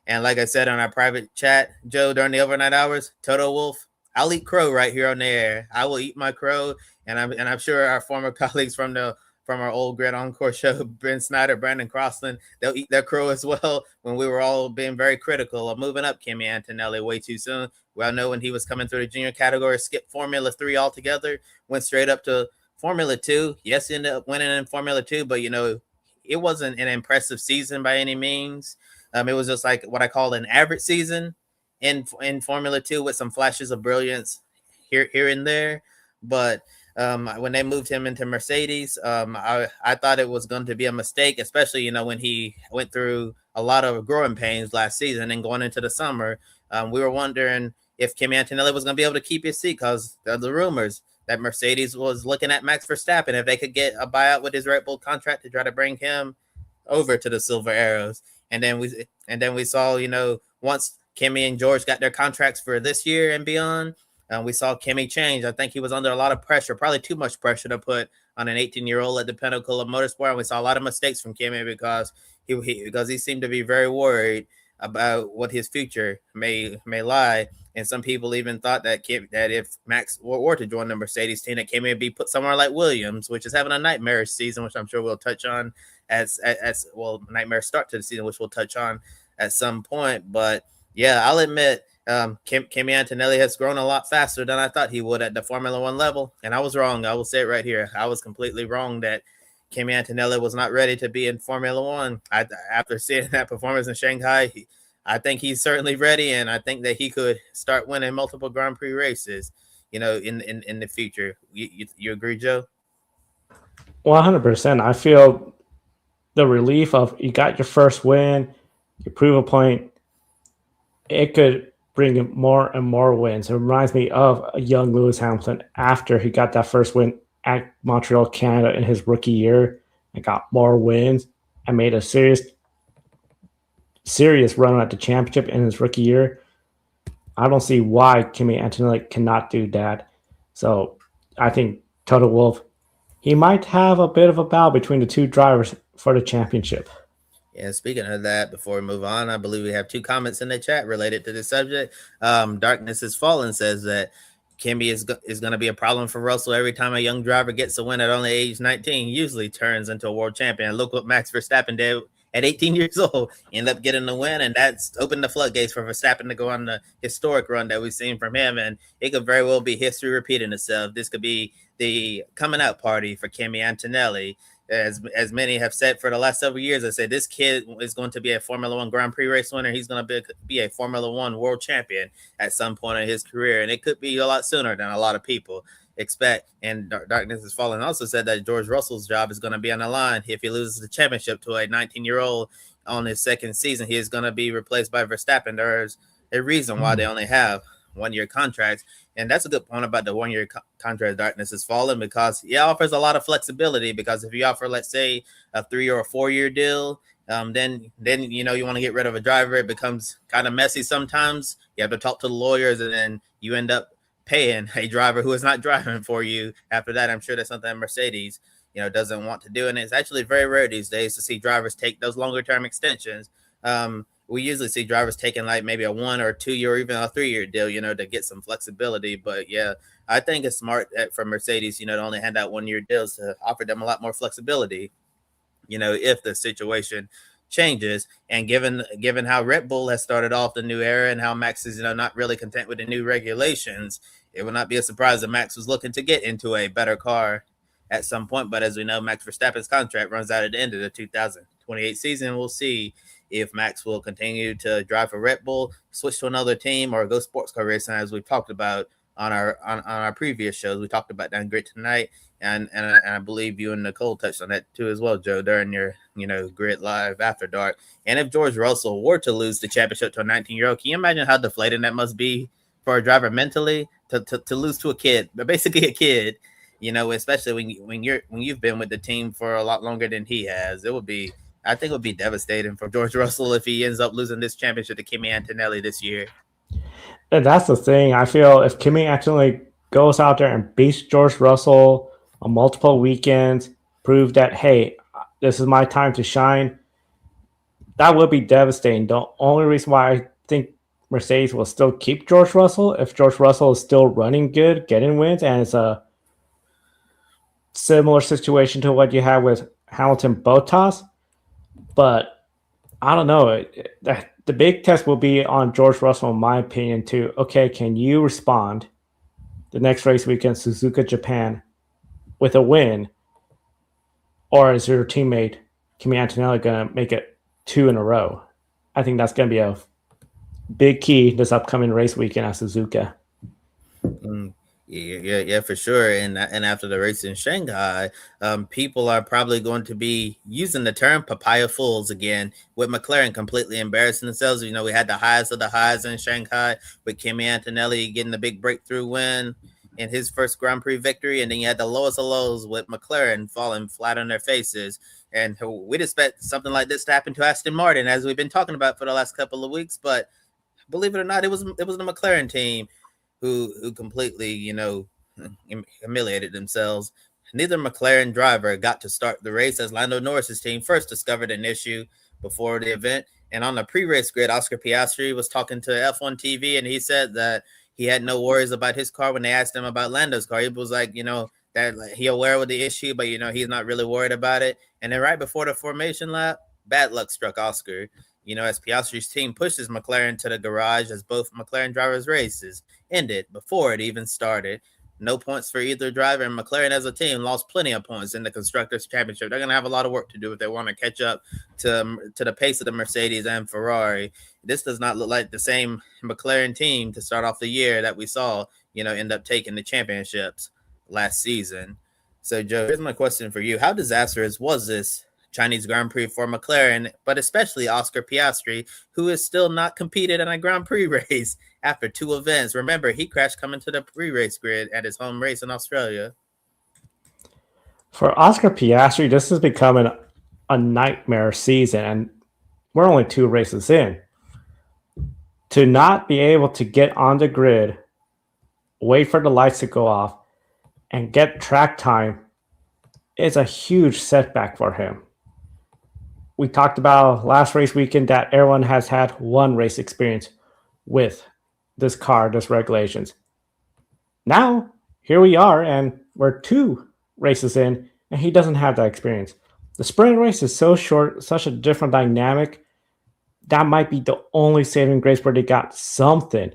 And like I said on our private chat, Joe, during the overnight hours, Toto Wolff, I'll eat crow right here on the air. I will eat my crow, and I'm sure our former colleagues from our old Grid Encore show, Ben Snyder, Brandon Crossland, they'll eat their crow as well when we were all being very critical of moving up Kimi Antonelli way too soon. We all know when he was coming through the junior category, skipped Formula 3 altogether, went straight up to Formula 2. Yes, he ended up winning in Formula 2, but, it wasn't an impressive season by any means. It was just like what I call an average season in Formula 2 with some flashes of brilliance here and there. But when they moved him into Mercedes, I thought it was going to be a mistake, especially, when he went through a lot of growing pains last season and going into the summer. We were wondering if Kimi Antonelli was going to be able to keep his seat because of the rumors that Mercedes was looking at Max Verstappen if they could get a buyout with his Red Bull contract to try to bring him over to the Silver Arrows. And then we saw, once Kimi and George got their contracts for this year and beyond, we saw Kimi change. I think he was under a lot of pressure, probably too much pressure to put on an 18-year-old at the pinnacle of motorsport. And we saw a lot of mistakes from Kimi because he seemed to be very worried about what his future may lie. And some people even thought that if Max were to join the Mercedes team, that Kimi would be put somewhere like Williams, which is having a nightmare season, which I'm sure we'll touch on as nightmare start to the season, which we'll touch on at some point. But yeah, I'll admit, Kimi Antonelli has grown a lot faster than I thought he would at the Formula One level, and I was wrong. I will say it right here. I was completely wrong that Kimi Antonelli was not ready to be in Formula One. After seeing that performance in Shanghai, I think he's certainly ready, and I think that he could start winning multiple Grand Prix races, in the future. You agree, Joe? 100%. I feel the relief of you got your first win, you prove a point. It could bring him more and more wins. It reminds me of a young Lewis Hamilton after he got that first win at Montreal, Canada in his rookie year and got more wins and made a serious run at the championship in his rookie year. I don't see why Kimi Antonelli cannot do that. So I think Toto Wolff, he might have a bit of a battle between the two drivers for the championship. Yeah, speaking of that, before we move on, I believe we have 2 comments in the chat related to this subject. Darkness is Fallen says that Kimi is going to be a problem for Russell every time a young driver gets a win at only age 19, usually turns into a world champion. Look what Max Verstappen did at 18 years old, end up getting the win, and that's opened the floodgates for Verstappen to go on the historic run that we've seen from him, and it could very well be history repeating itself. This could be the coming out party for Kimi Antonelli. As many have said for the last several years, I say this kid is going to be a Formula One Grand Prix race winner. He's going to be a Formula One world champion at some point in his career, and it could be a lot sooner than a lot of people expect. And Darkness is Falling also said that George Russell's job is going to be on the line if he loses the championship to a 19-year-old on his second season. He is going to be replaced by Verstappen. There's a reason why they only have one-year contracts. And that's a good point about the one-year contract. Darkness is Falling because it offers a lot of flexibility, because if you offer, let's say, a 3 or a 4-year deal, then you want to get rid of a driver. It becomes kind of messy sometimes. You have to talk to the lawyers, and then you end up paying a driver who is not driving for you. After that, I'm sure that's something Mercedes, doesn't want to do. And it's actually very rare these days to see drivers take those longer-term extensions. We usually see drivers taking like maybe a 1 or 2 year or even a 3-year deal, to get some flexibility. But yeah, I think it's smart for Mercedes, to only hand out 1-year deals to offer them a lot more flexibility, if the situation changes. And given how Red Bull has started off the new era and how Max is, not really content with the new regulations, it would not be a surprise that Max was looking to get into a better car at some point. But as we know, Max Verstappen's contract runs out at the end of the 2028 season. We'll see if Max will continue to drive for Red Bull, switch to another team, or go sports car racing, as we've talked about on our previous shows. We talked about that Grid tonight, and I believe you and Nicole touched on that too as well, Joe, during your Grid Live After Dark. And if George Russell were to lose the championship to a 19-year-old, can you imagine how deflating that must be for a driver mentally to lose to a kid, but basically a kid, especially when you've been with the team for a lot longer than he has? I think it would be devastating for George Russell if he ends up losing this championship to Kimi Antonelli this year. And that's the thing. I feel if Kimi Antonelli goes out there and beats George Russell on multiple weekends, prove that, hey, this is my time to shine, that would be devastating. The only reason why I think Mercedes will still keep George Russell, if George Russell is still running good, getting wins, and it's a similar situation to what you had with Hamilton Bottas. But I don't know. The big test will be on George Russell, in my opinion, too. Okay, can you respond the next race weekend, Suzuka, Japan, with a win? Or is your teammate, Kimi Antonelli, going to make it 2 in a row? I think that's going to be a big key this upcoming race weekend at Suzuka. Yeah, for sure. And after the race in Shanghai, people are probably going to be using the term papaya fools again, with McLaren completely embarrassing themselves. We had the highest of the highs in Shanghai with Kimi Antonelli getting the big breakthrough win in his first Grand Prix victory. And then you had the lowest of lows with McLaren falling flat on their faces. And we'd expect something like this to happen to Aston Martin, as we've been talking about for the last couple of weeks. But believe it or not, it was the McLaren team who completely, humiliated themselves. Neither McLaren driver got to start the race, as Lando Norris's team first discovered an issue before the event, And on the pre-race grid, Oscar Piastri was talking to F1 TV, and he said that he had no worries about his car. When they asked him about Lando's car, he was like, that he aware of the issue, but he's not really worried about it. And then right before the formation lap, bad luck struck Oscar. As Piastri's team pushes McLaren to the garage as both McLaren drivers' races ended before it even started. No points for either driver, and McLaren as a team lost plenty of points in the Constructors' Championship. They're going to have a lot of work to do if they want to catch up to the pace of the Mercedes and Ferrari. This does not look like the same McLaren team to start off the year that we saw, end up taking the championships last season. So, Joe, here's my question for you. How disastrous was this Chinese Grand Prix for McLaren, but especially Oscar Piastri, who is still not competed in a Grand Prix race after 2 events? Remember, he crashed coming to the pre-race grid at his home race in Australia. For Oscar Piastri, this is becoming a nightmare season, and we're only 2 races in. To not be able to get on the grid, wait for the lights to go off, and get track time is a huge setback for him. We talked about last race weekend that everyone has had 1 race experience with this car, this regulations. Now, here we are, and we're 2 races in, and he doesn't have that experience. The sprint race is so short, such a different dynamic. That might be the only saving grace where they got something.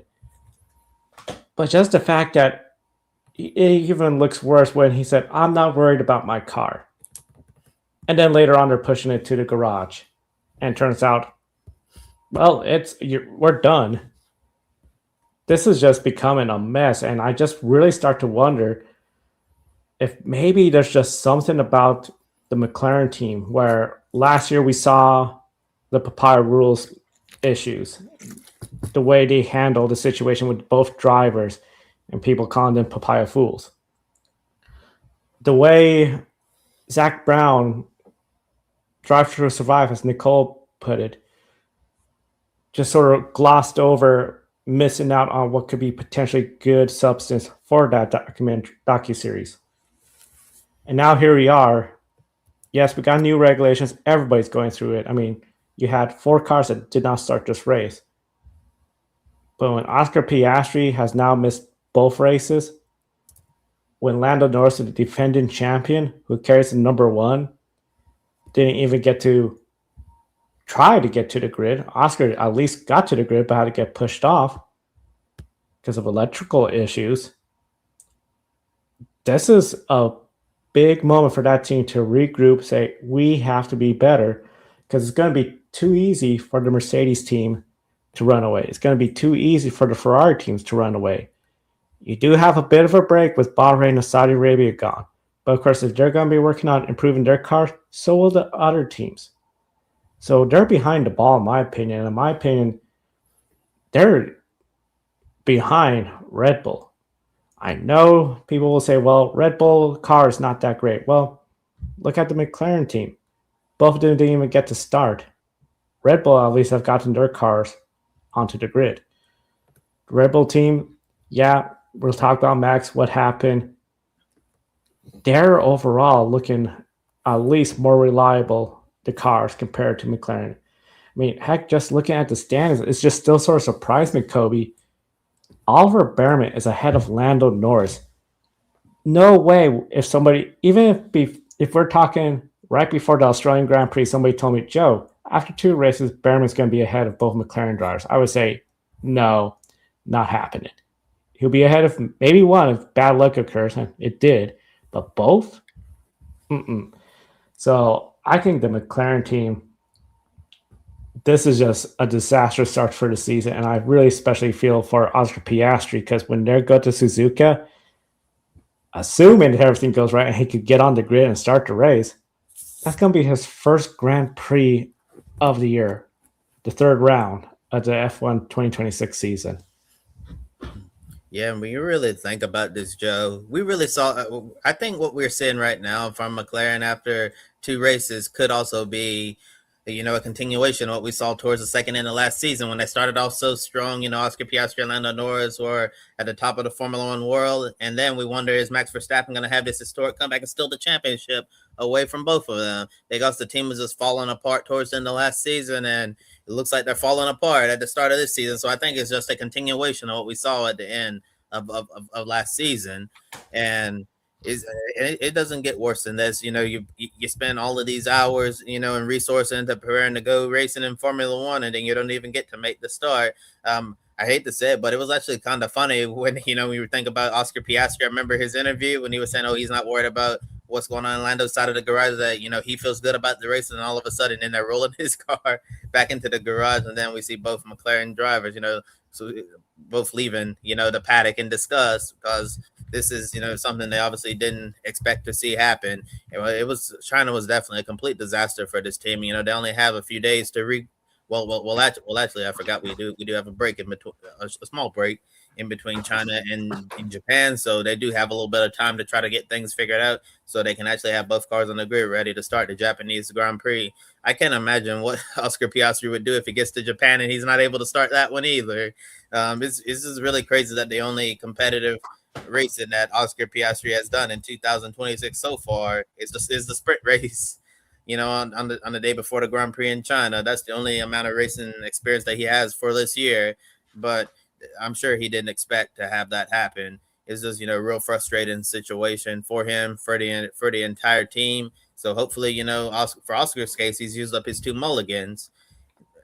But just the fact that it even looks worse when he said, I'm not worried about my car. And then later on, they're pushing it to the garage. And turns out, well, we're done. This is just becoming a mess. And I just really start to wonder if maybe there's just something about the McLaren team where last year we saw the papaya rules issues, the way they handled the situation with both drivers and people calling them papaya fools. The way Zach Brown, Drive to Survive, as Nicole put it, just sort of glossed over missing out on what could be potentially good substance for that docuseries. And now here we are. Yes, we got new regulations. Everybody's going through it. I mean, you had 4 cars that did not start this race. But when Oscar Piastri has now missed both races, when Lando Norris, the defending champion, who carries the number 1, didn't even get to try to get to the grid. Oscar at least got to the grid, but had to get pushed off because of electrical issues. This is a big moment for that team to regroup, say, we have to be better, because it's going to be too easy for the Mercedes team to run away. It's going to be too easy for the Ferrari teams to run away. You do have a bit of a break with Bahrain and Saudi Arabia gone. But of course, if they're going to be working on improving their cars, so will the other teams. So they're behind the ball, in my opinion. In my opinion, they're behind Red Bull. I know people will say, well, Red Bull car is not that great. Well, look at the McLaren team. Both of them didn't even get to start. Red Bull at least have gotten their cars onto the grid. The Red Bull team, yeah, we'll talk about Max, what happened. They're overall looking at least more reliable, the cars, compared to McLaren. I mean, heck, just looking at the standings, it's just still sort of surprised me, Kobe. Oliver Behrman is ahead of Lando Norris. No way if somebody, even if we're talking right before the Australian Grand Prix, somebody told me, Joe, after 2 races, Behrman's going to be ahead of both McLaren drivers. I would say, no, not happening. He'll be ahead of maybe one if bad luck occurs, and it did. But both? So I think the McLaren team, this is just a disastrous start for the season. And I really especially feel for Oscar Piastri, because when they go to Suzuka, assuming that everything goes right and he could get on the grid and start the race, that's going to be his first Grand Prix of the year, the 3rd round of the F1 2026 season. Yeah, when you really think about this, Joe, we really saw, I think what we're seeing right now from McLaren after 2 races could also be, a continuation of what we saw towards the second end of last season when they started off so strong. Oscar Piastri and Lando Norris were at the top of the Formula One world. And then we wonder, is Max Verstappen going to have this historic comeback and steal the championship away from both of them? Because the team was just falling apart towards the end of last season, and it looks like they're falling apart at the start of this season. So I think it's just a continuation of what we saw at the end of last season. And it doesn't get worse than this. You spend all of these hours, and resources into preparing to go racing in Formula One, and then you don't even get to make the start. I hate to say it, but it was actually kind of funny when we think about Oscar Piastri. I remember his interview when he was saying, "Oh, he's not worried about what's going on in Lando's side of the garage. That he feels good about the race." And all of a sudden, then they're rolling his car back into the garage, and then we see both McLaren drivers, so both leaving, the paddock in disgust, because this is, something they obviously didn't expect to see happen. China was definitely a complete disaster for this team. They only have a few days to actually, I forgot we do have a break in between, a small break in between China and Japan, so they do have a little bit of time to try to get things figured out, so they can actually have both cars on the grid ready to start the Japanese Grand Prix. I can't imagine what Oscar Piastri would do if he gets to Japan and he's not able to start that one either. This is really crazy that the only competitive racing that Oscar Piastri has done in 2026 so far is the sprint race. On the day before the Grand Prix in China. That's the only amount of racing experience that he has for this year. But I'm sure he didn't expect to have that happen. It's just, a real frustrating situation for him, for the entire team. So hopefully, for Oscar's case, he's used up his 2 mulligans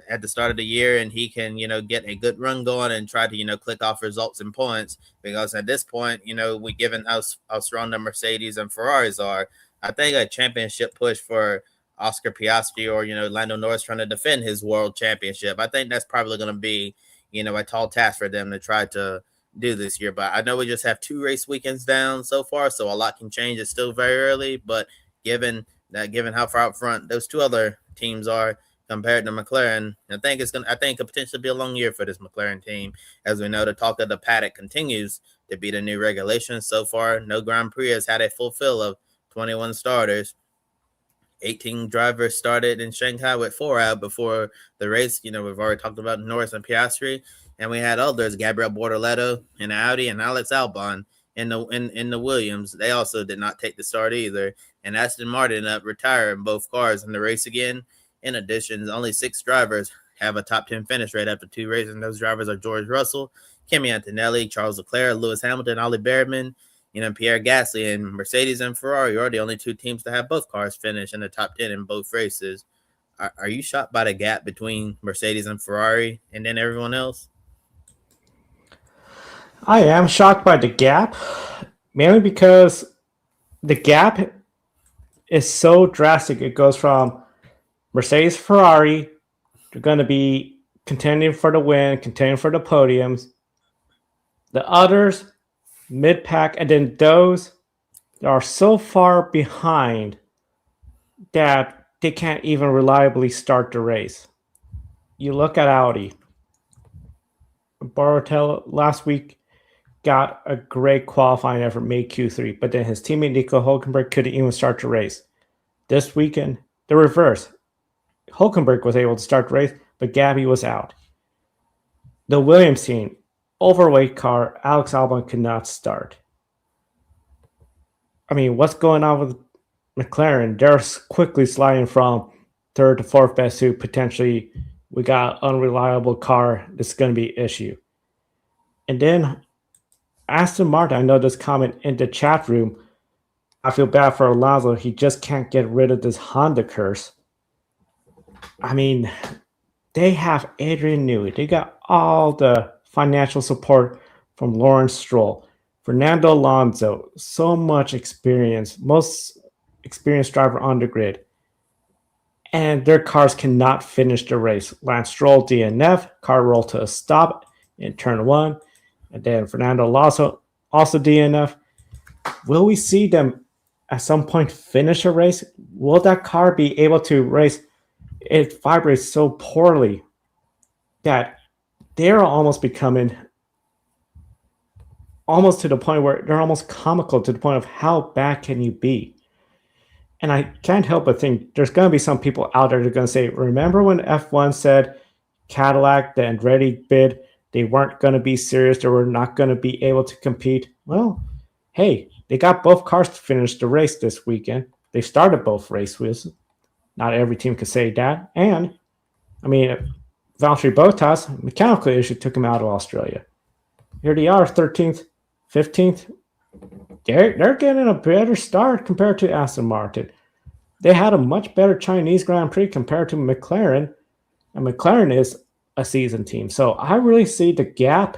at the start of the year, and he can, get a good run going and try to, click off results and points. Because at this point, we given how strong the Mercedes and Ferraris are, I think a championship push for Oscar Piastri or, Lando Norris trying to defend his world championship, I think that's probably going to be, a tall task for them to try to do this year. But I know we just have 2 race weekends down so far, so a lot can change. It's still very early, but given how far out front those 2 other teams are compared to McLaren, I think it could potentially be a long year for this McLaren team. As we know, the talk of the paddock continues to be the new regulations. So far, no Grand Prix has had a full fill of 21 starters. 18 drivers started in Shanghai with 4 out before the race. We've already talked about Norris and Piastri, and we had others, Gabriel Bortoleto in Audi and Alex Albon in the Williams. They also did not take the start either. And Aston Martin retiring both cars in the race again. In addition, only 6 drivers have a top 10 finish rate after 2 races. And those drivers are George Russell, Kimi Antonelli, Charles Leclerc, Lewis Hamilton, Ollie Bearman, Pierre Gasly, and Mercedes and Ferrari are the only 2 teams to have both cars finish in the top 10 in both races. Are you shocked by the gap between Mercedes and Ferrari and then everyone else? I am shocked by the gap, mainly because the gap is so drastic. It goes from Mercedes, Ferrari, they're going to be contending for the win, contending for the podiums. The others, mid-pack, and then those that are so far behind that they can't even reliably start the race. You look at Audi. Barrichello last week got a great qualifying effort, made Q3, but then his teammate Nico Hülkenberg couldn't even start the race. This weekend, the reverse. Hülkenberg was able to start the race, but Gabby was out. The Williams team, overweight car, Alex Albon could not start. I mean, what's going on with McLaren? They're quickly sliding from 3rd to 4th best to potentially we got unreliable car. This is going to be an issue. And then Aston Martin, I know this comment in the chat room. I feel bad for Alonso. He just can't get rid of this Honda curse. I mean, they have Adrian Newey. They got all the financial support from Lawrence Stroll, Fernando Alonso, so much experience, most experienced driver on the grid. And their cars cannot finish the race. Lance Stroll DNF, car rolled to a stop in turn 1. And then Fernando Alonso also DNF. Will we see them at some point finish a race? Will that car be able to race? It vibrates so poorly that they're almost becoming almost to the point where they're almost comical, to the point of how bad can you be? And I can't help but think there's going to be some people out there that are going to say, remember when F1 said Cadillac, the Andretti bid, they weren't going to be serious, they were not going to be able to compete? Well, hey, they got both cars to finish the race this weekend. They started both races. Not every team could say that. And, I mean, Valtteri Bottas, mechanical issue took him out of Australia. Here they are, 13th, 15th. They're getting a better start compared to Aston Martin. They had a much better Chinese Grand Prix compared to McLaren, and McLaren is a seasoned team. So I really see the gap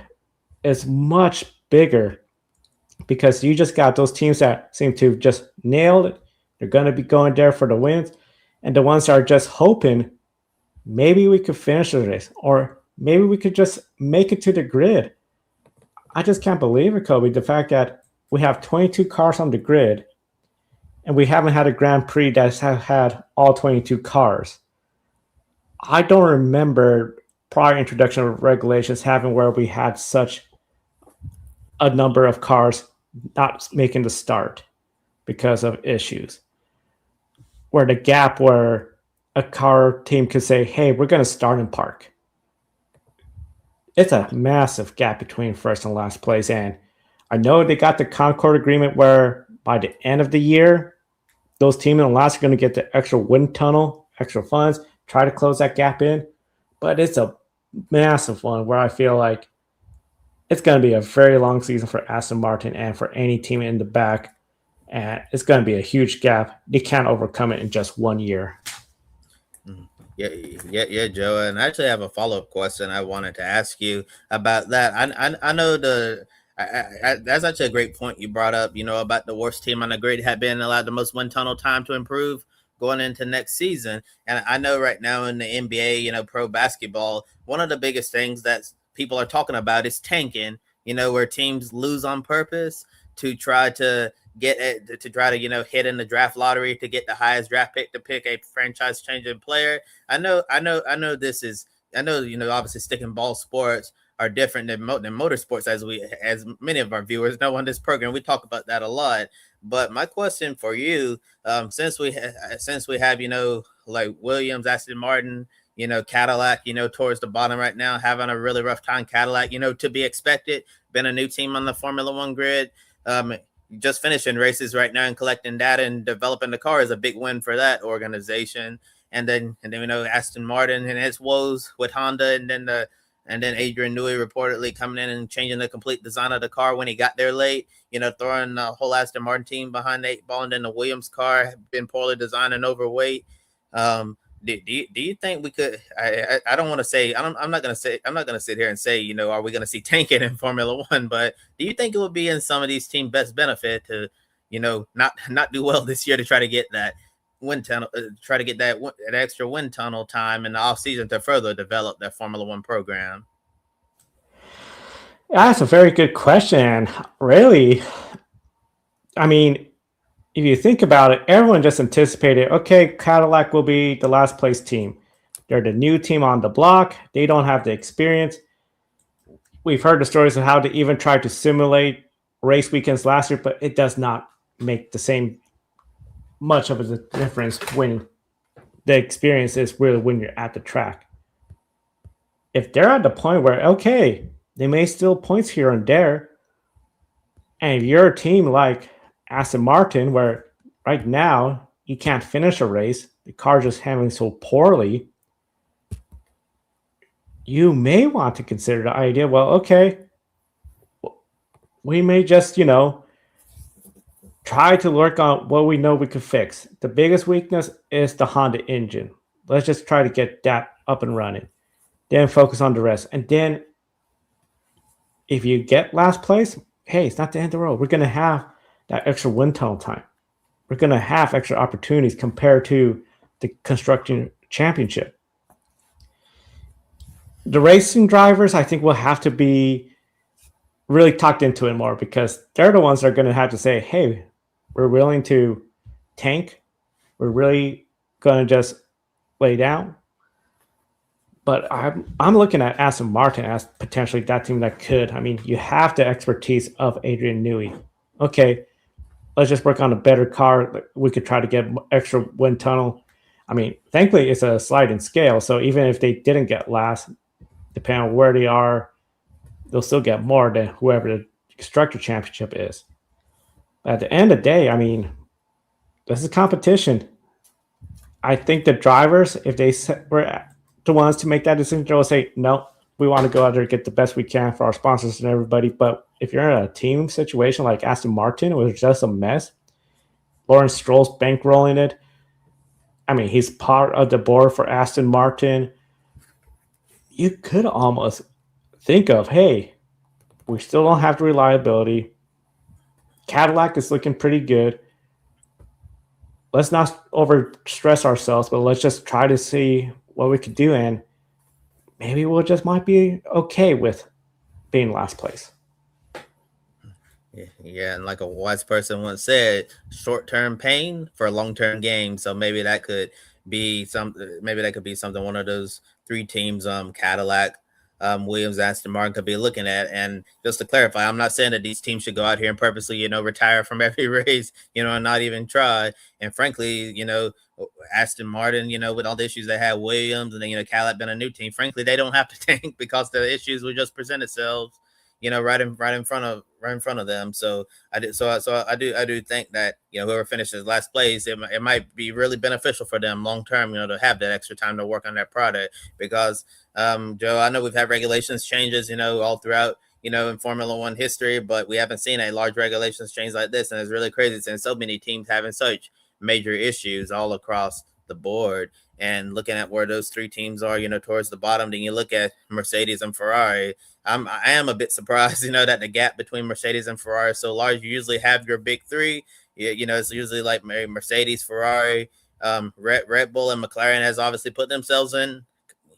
is much bigger because you just got those teams that seem to just nailed it. They're going to be going there for the wins, and the ones that are just hoping maybe we could finish the race or maybe we could just make it to the grid. I just can't believe it, Kobe, the fact that we have 22 cars on the grid, and we haven't had a Grand Prix that's had all 22 cars. I don't remember prior introduction of regulations having where we had such a number of cars not making the start because of issues. Where the gap where a car team could say, hey, we're going to start in park. It's a massive gap between first and last place, and I know they got the Concord agreement where by the end of the year, those teams in the last are going to get the extra wind tunnel, extra funds, try to close that gap in. But it's a massive one where I feel like it's going to be a very long season for Aston Martin and for any team in the back. And it's going to be a huge gap. They can't overcome it in just 1 year. Yeah, Joe. And I actually have a follow-up question I wanted to ask you about that. I know that's actually a great point you brought up, about the worst team on the grid had been allowed the most wind tunnel time to improve going into next season. And I know right now in the NBA, pro basketball, one of the biggest things that people are talking about is tanking, where teams lose on purpose to try to get it, to try to, hit in the draft lottery to get the highest draft pick to pick a franchise changing player. I know, obviously sticking ball sports are different than motorsports, as many of our viewers know on this program. We talk about that a lot. But my question for you, since we have, like Williams, Aston Martin, Cadillac, towards the bottom right now, having a really rough time. Cadillac, to be expected, been a new team on the Formula One grid. Just finishing races right now and collecting data and developing the car is a big win for that organization. And then Aston Martin and its woes with Honda, and then Adrian Newey reportedly coming in and changing the complete design of the car when he got there late, throwing the whole Aston Martin team behind the 8 ball, and then the Williams car been poorly designed and overweight. Do you think we could? I don't want to say. I'm not going to sit here and say, are we going to see tanking in Formula One? But do you think it would be in some of these team best benefit to, not do well this year to try to get that wind tunnel, try to get that extra wind tunnel time in the off season to further develop that Formula One program? That's a very good question. Really, I mean, if you think about it, everyone just anticipated, okay, Cadillac will be the last place team. They're the new team on the block. They don't have the experience. We've heard the stories of how they even tried to simulate race weekends last year, but it does not make the same much of a difference when the experience is really when you're at the track. If they're at the point where, okay, they may steal points here and there, and if you're a team like Aston Martin, where right now you can't finish a race, the car just handling so poorly, you may want to consider the idea, well, okay, we may just, try to work on what we know we could fix. The biggest weakness is the Honda engine. Let's just try to get that up and running. Then focus on the rest. And then if you get last place, hey, it's not the end of the world. We're going to have that extra wind tunnel time. We're going to have extra opportunities compared to the construction championship. The racing drivers, I think, will have to be really tucked into it more, because they're the ones that are going to have to say, hey, we're willing to tank. We're really going to just lay down. But I'm looking at Aston Martin as potentially that team that could. I mean, you have the expertise of Adrian Newey. Okay, let's just work on a better car. We could try to get extra wind tunnel. I mean, thankfully, it's a sliding scale. So even if they didn't get last, depending on where they are, they'll still get more than whoever the constructor championship is. At the end of the day, I mean, this is competition. I think the drivers, if they were the ones to make that decision, they'll say, no, we want to go out there and get the best we can for our sponsors and everybody. But if you're in a team situation like Aston Martin, it was just a mess. Lawrence Stroll's bankrolling it. I mean, he's part of the board for Aston Martin. You could almost think of, hey, we still don't have the reliability. Cadillac is looking pretty good. Let's not over stress ourselves, but let's just try to see what we could do. And maybe we'll just might be okay with being last place. Yeah, and like a wise person once said, short-term pain for a long-term gain. So maybe that could be something. Maybe that could be something one of those three teams, Cadillac, Williams, Aston Martin, could be looking at. And just to clarify, I'm not saying that these teams should go out here and purposely, retire from every race, and not even try. And frankly, Aston Martin, with all the issues they had, Williams, and then Cadillac been a new team. Frankly, they don't have to tank because the issues will just present itself. Right in front of them. So I do think that whoever finishes last place, it might be really beneficial for them long term, to have that extra time to work on that product. Because Joe, I know we've had regulations changes, all throughout in Formula One history, but we haven't seen a large regulations change like this, and it's really crazy since so many teams having such major issues all across the board. And looking at where those three teams are, towards the bottom, then you look at Mercedes and Ferrari. I am a bit surprised, that the gap between Mercedes and Ferrari is so large. You usually have your big three. It's usually like Mercedes, Ferrari, Red Bull, and McLaren has obviously put themselves in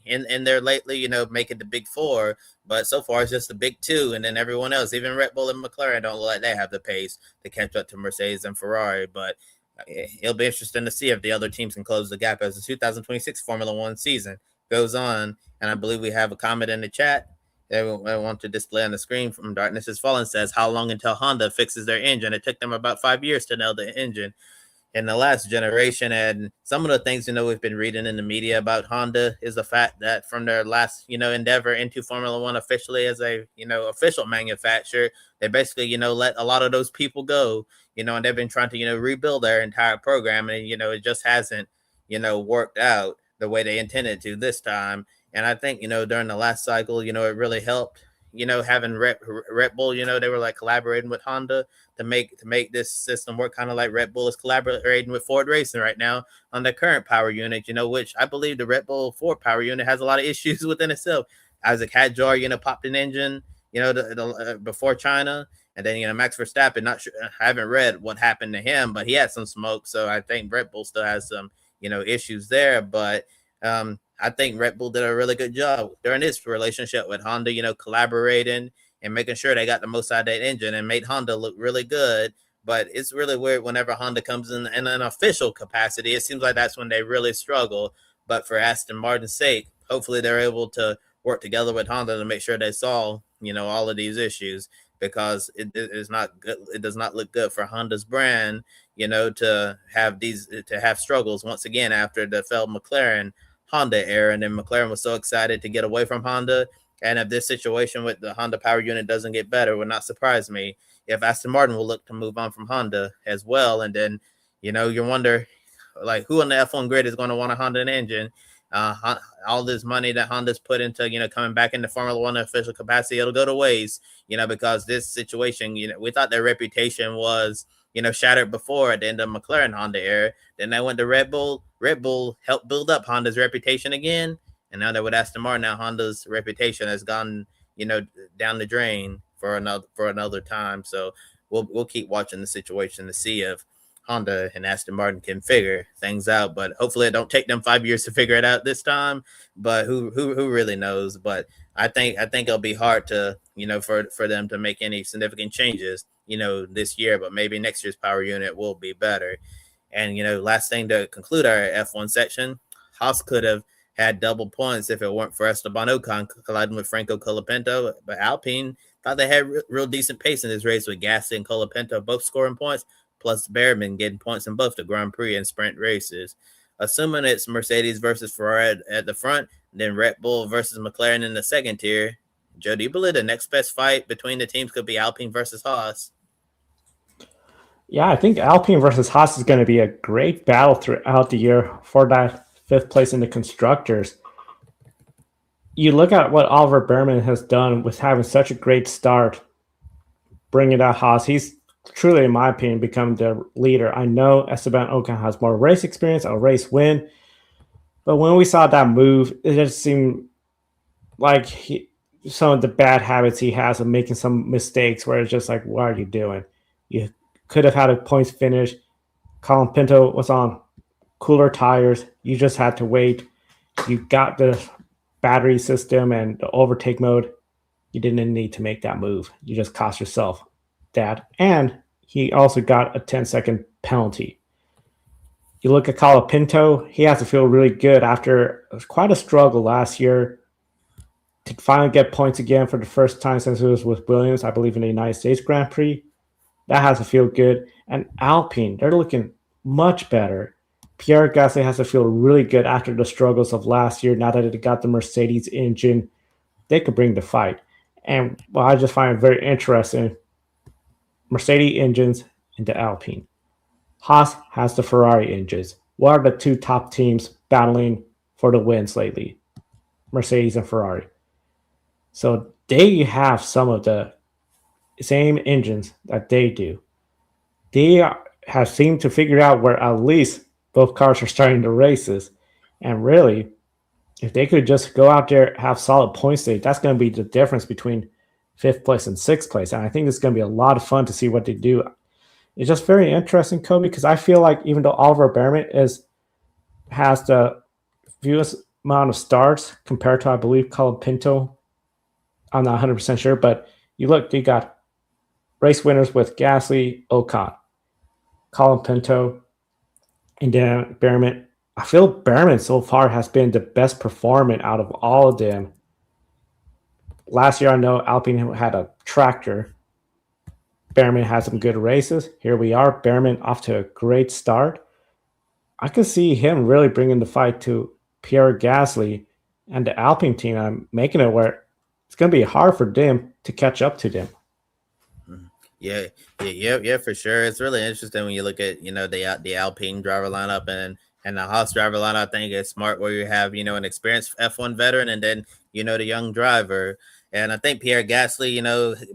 there lately, make it the big four. But so far, it's just the big two. And then everyone else, even Red Bull and McLaren, don't look like they have the pace to catch up to Mercedes and Ferrari. But it'll be interesting to see if the other teams can close the gap as the 2026 Formula One season goes on. And I believe we have a comment in the chat that I want to display on the screen from Darkness Has Fallen. Says, how long until Honda fixes their engine? It took them about 5 years to nail the engine in the last generation. And some of the things, we've been reading in the media about Honda is the fact that from their last, endeavor into Formula One officially as a, official manufacturer, they basically, let a lot of those people go, and they've been trying to, rebuild their entire program. And, it just hasn't, worked out the way they intended to this time. And I think, during the last cycle, it really helped, having Red Bull, they were like collaborating with Honda to make this system work, kind of like Red Bull is collaborating with Ford Racing right now on the current power unit, which I believe the Red Bull Ford power unit has a lot of issues within itself. Isaac Hadjar, popped an engine, before China. And then, Max Verstappen, not sure, I haven't read what happened to him, but he had some smoke. So I think Red Bull still has some, issues there. But I think Red Bull did a really good job during this relationship with Honda, collaborating and making sure they got the most out of that engine and made Honda look really good. But it's really weird whenever Honda comes in an official capacity. It seems like that's when they really struggle. But for Aston Martin's sake, hopefully they're able to work together with Honda to make sure they solve, all of these issues, because it is not good. It does not look good for Honda's brand, to have struggles once again after the failed McLaren Honda era. And then McLaren was so excited to get away from Honda. And if this situation with the Honda power unit doesn't get better, it would not surprise me if Aston Martin will look to move on from Honda as well. And then, you wonder, like, who on the F1 grid is going to want a Honda engine? All this money that Honda's put into, coming back into Formula One official capacity, it'll go to waste, because this situation, we thought their reputation was, shattered before at the end of McLaren Honda era. Then they went to Red Bull. Red Bull helped build up Honda's reputation again. And now they're with Aston Martin. Now Honda's reputation has gone, down the drain for another time. So we'll keep watching the situation to see if Honda and Aston Martin can figure things out. But hopefully it don't take them 5 years to figure it out this time. But who really knows? But I think it'll be hard to, for them to make any significant changes, this year. But maybe next year's power unit will be better. And, last thing to conclude our F1 section, Haas could have had double points if it weren't for Esteban Ocon colliding with Franco Colapinto. But Alpine thought they had real decent pace in this race with Gasly and Colapinto both scoring points. plus Behrman getting points in both the Grand Prix and sprint races. Assuming it's Mercedes versus Ferrari at the front, then Red Bull versus McLaren in the second tier, Joe, do you believe the next best fight between the teams could be Alpine versus Haas? Yeah, I think Alpine versus Haas is going to be a great battle throughout the year for that fifth place in the constructors. You look at what Oliver Behrman has done with having such a great start, bringing out Haas. He's truly, in my opinion, become the leader. I know Esteban Ocon has more race experience, a race win, but when we saw that move, it just seemed like some of the bad habits he has of making some mistakes where it's just like, what are you doing? You could have had a points finish. Colin Pinto was on cooler tires. You just had to wait. You got the battery system and the overtake mode. You didn't need to make that move. You just cost yourself that. And he also got a 10-second penalty. You look at Colin Pinto, he has to feel really good after quite a struggle last year to finally get points again for the first time since it was with Williams, I believe in the United States Grand Prix. That has to feel good. And Alpine, they're looking much better. Pierre Gasly has to feel really good after the struggles of last year. Now that it got the Mercedes engine, they could bring the fight. And well, I just find it very interesting. Mercedes engines into Alpine. Haas has the Ferrari engines. What are the two top teams battling for the wins lately? Mercedes and Ferrari. So they have some of the same engines that they do. They have seemed to figure out where at least both cars are starting the races. And really, if they could just go out there, have solid points state, that's going to be the difference between fifth place and sixth place. And I think it's going to be a lot of fun to see what they do. It's just very interesting, Kobe, because I feel like even though Oliver Behrman has the fewest amount of starts compared to, I believe, Colin Pinto, I'm not 100% sure, but you look, they got race winners with Gasly, Ocon, Colin Pinto, and then Behrman. I feel Behrman so far has been the best performing out of all of them. Last year, I know Alpine had a tractor. Behrman had some good races. Here we are. Behrman off to a great start. I can see him really bringing the fight to Pierre Gasly and the Alpine team. I'm making it where it's going to be hard for them to catch up to them. Yeah, for sure. It's really interesting when you look at, the Alpine driver lineup and the Haas driver lineup. I think it's smart where you have, an experienced F1 veteran and then, the young driver. And I think Pierre Gasly,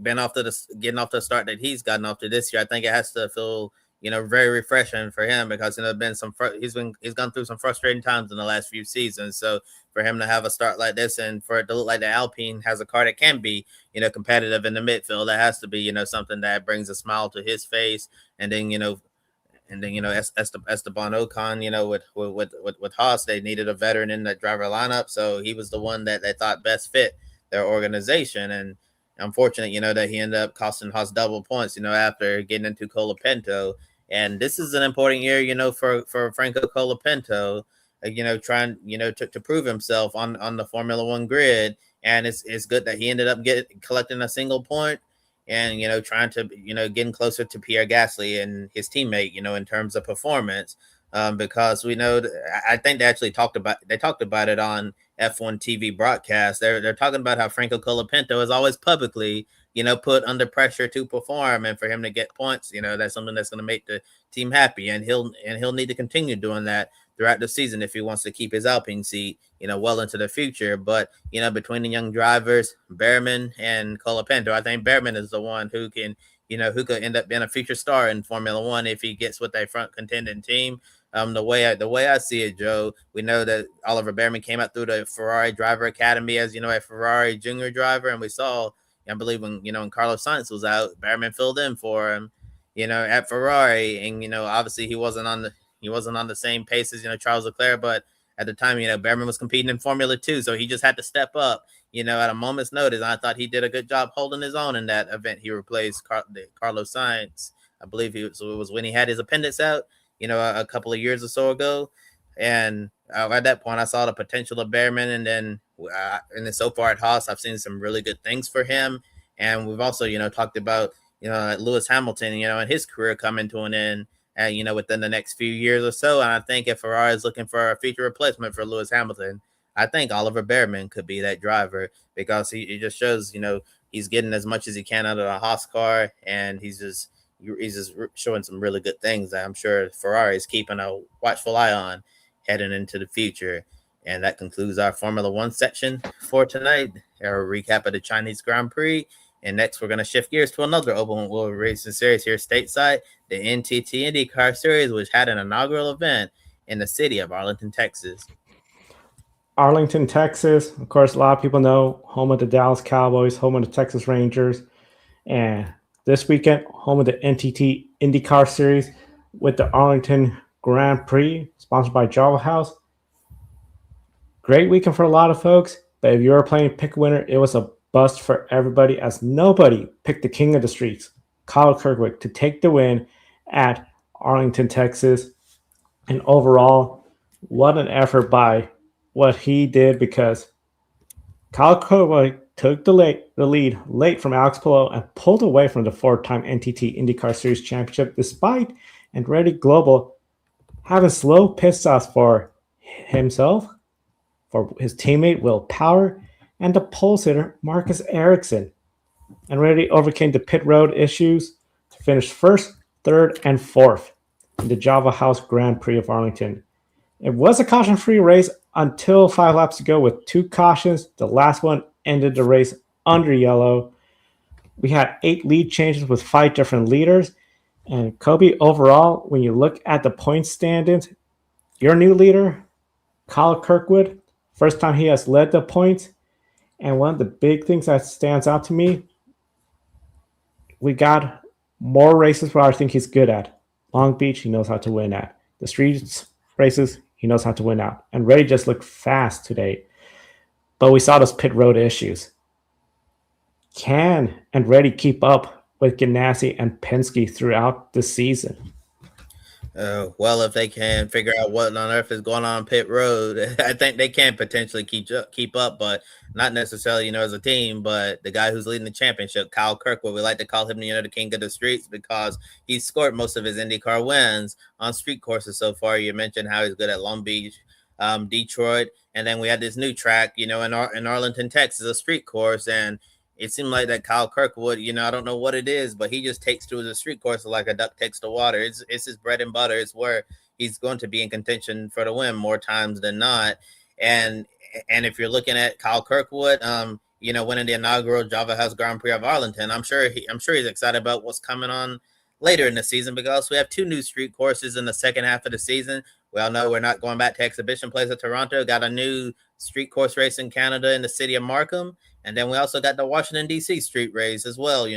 getting off the start that he's gotten off to this year, I think it has to feel, very refreshing for him because he's gone through some frustrating times in the last few seasons. So for him to have a start like this and for it to look like the Alpine has a car that can be, competitive in the midfield, that has to be, something that brings a smile to his face. And then, Esteban Ocon, with Haas, they needed a veteran in that driver lineup. So he was the one that they thought best fit their organization. And unfortunate, that he ended up costing Haas double points, after getting into Colapinto. And this is an important year, for Franco Colapinto, trying, to prove himself on the Formula One grid. And it's good that he ended up collecting a single point and, trying to, getting closer to Pierre Gasly and his teammate, in terms of performance. Because we know, I think they actually talked about it on F1 TV broadcast. They're talking about how Franco Colapinto is always publicly, put under pressure to perform, and for him to get points, that's something that's going to make the team happy, and he'll need to continue doing that throughout the season if he wants to keep his Alpine seat, well into the future. But between the young drivers, Behrman and Colapinto, I think Behrman is the one who can, who could end up being a future star in Formula One if he gets with a front contending team. The way I see it, Joe, we know that Oliver Behrman came out through the Ferrari Driver Academy as, a Ferrari junior driver. And we saw, I believe when Carlos Sainz was out, Behrman filled in for him, at Ferrari. And, obviously he wasn't on the same pace as, Charles Leclerc, but at the time, Behrman was competing in Formula 2. So he just had to step up, at a moment's notice. And I thought he did a good job holding his own in that event. He replaced Carlos Sainz. I believe it was when he had his appendix out, a couple of years or so ago. And at that point, I saw the potential of Behrman. And then so far at Haas, I've seen some really good things for him. And we've also, talked about, like Lewis Hamilton, and his career coming to an end, within the next few years or so. And I think if Ferrari is looking for a future replacement for Lewis Hamilton, I think Oliver Bearman could be that driver, because he just shows, he's getting as much as he can out of the Haas car, and he's just showing some really good things that I'm sure Ferrari is keeping a watchful eye on heading into the future. And that concludes our Formula One section for tonight. Our recap of the Chinese Grand Prix. And next, we're going to shift gears to another open wheel racing series here stateside, the NTT IndyCar Series, which had an inaugural event in the city of Arlington, Texas. Arlington, Texas. Of course, a lot of people know home of the Dallas Cowboys, home of the Texas Rangers. And this weekend, home of the NTT IndyCar Series with the Arlington Grand Prix, sponsored by Java House. Great weekend for a lot of folks, but if you were playing pick a winner, it was a bust for everybody, as nobody picked the king of the streets, Kyle Kirkwood, to take the win at Arlington, Texas. And overall, what an effort by what he did, because Kyle Kirkwood took the lead late from Alex Palou and pulled away from the four-time NTT IndyCar Series championship, despite Andretti Global having slow pit stops for himself, for his teammate Will Power, and the pole sitter Marcus Ericsson. Andretti overcame the pit road issues to finish first, third, and fourth in the Java House Grand Prix of Arlington. It was a caution-free race until 5 laps to go with 2 cautions. The last one ended the race under yellow. We had 8 lead changes with 5 different leaders. And Kobe, overall, when you look at the point standings, your new leader, Kyle Kirkwood, first time he has led the points. And one of the big things that stands out to me, we got more races where I think he's good at. Long Beach, he knows how to win at. The streets races, he knows how to win at. And Ray just looked fast today. But we saw those pit road issues. Can Andretti keep up with Ganassi and Penske throughout the season? Well, if they can figure out what on earth is going on pit road, I think they can potentially keep up, but not necessarily, as a team. But the guy who's leading the championship, Kyle Kirkwood, we like to call him, the king of the streets, because he's scored most of his IndyCar wins on street courses so far. You mentioned how he's good at Long Beach, Detroit, and then we had this new track, in Arlington, Texas, a street course, and it seemed like that Kyle Kirkwood, I don't know what it is, but he just takes to the street course like a duck takes to water. It's his bread and butter. It's where he's going to be in contention for the win more times than not. And if you're looking at Kyle Kirkwood, winning the inaugural Java House Grand Prix of Arlington, I'm sure he's excited about what's coming on later in the season, because we have 2 new street courses in the second half of the season. We all know we're not going back to exhibition place at Toronto. Got a new street course race in Canada in the city of Markham. And then we also got the Washington, D.C. street race as well,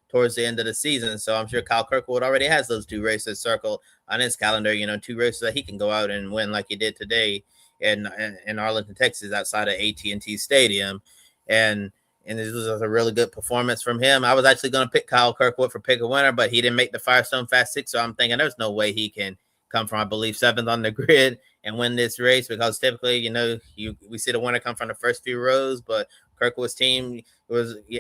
towards the end of the season. So I'm sure Kyle Kirkwood already has those 2 races circled on his calendar, 2 races that he can go out and win like he did today in Arlington, Texas, outside of AT&T Stadium. And this was a really good performance from him. I was actually going to pick Kyle Kirkwood for pick a winner, but he didn't make the Firestone Fast 6. So I'm thinking there's no way he can come from, I believe, 7th on the grid and win this race, because typically, we see the winner come from the first few rows, but Kirkwood's team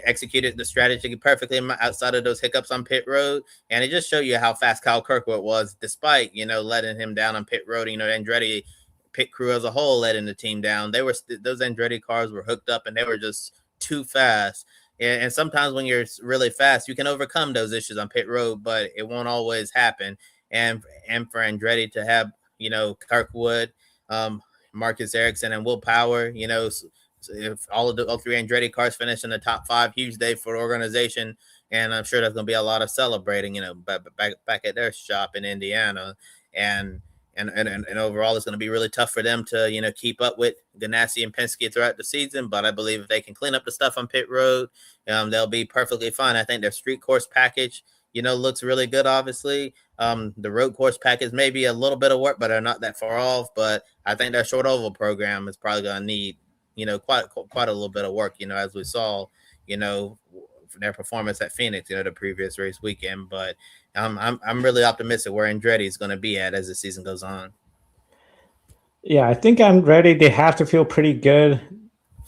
executed the strategy perfectly outside of those hiccups on pit road. And it just showed you how fast Kyle Kirkwood was, despite, letting him down on pit road. Andretti pit crew as a whole letting the team down. Those Andretti cars were hooked up and they were just too fast. And sometimes when you're really fast, you can overcome those issues on pit road, but it won't always happen. And for Andretti to have, Kirkwood, Marcus Ericsson, and Will Power, if all 3 Andretti cars finish in the top 5, huge day for the organization. And I'm sure there's going to be a lot of celebrating, back at their shop in Indiana. And overall, it's going to be really tough for them to, keep up with Ganassi and Penske throughout the season. But I believe if they can clean up the stuff on pit road, they'll be perfectly fine. I think their street course package, looks really good, obviously. The road course package may be a little bit of work, but they're not that far off. But I think their short oval program is probably going to need, quite a little bit of work, as we saw, their performance at Phoenix, the previous race weekend. But I'm really optimistic where Andretti is going to be at as the season goes on. Yeah, I think Andretti, they have to feel pretty good.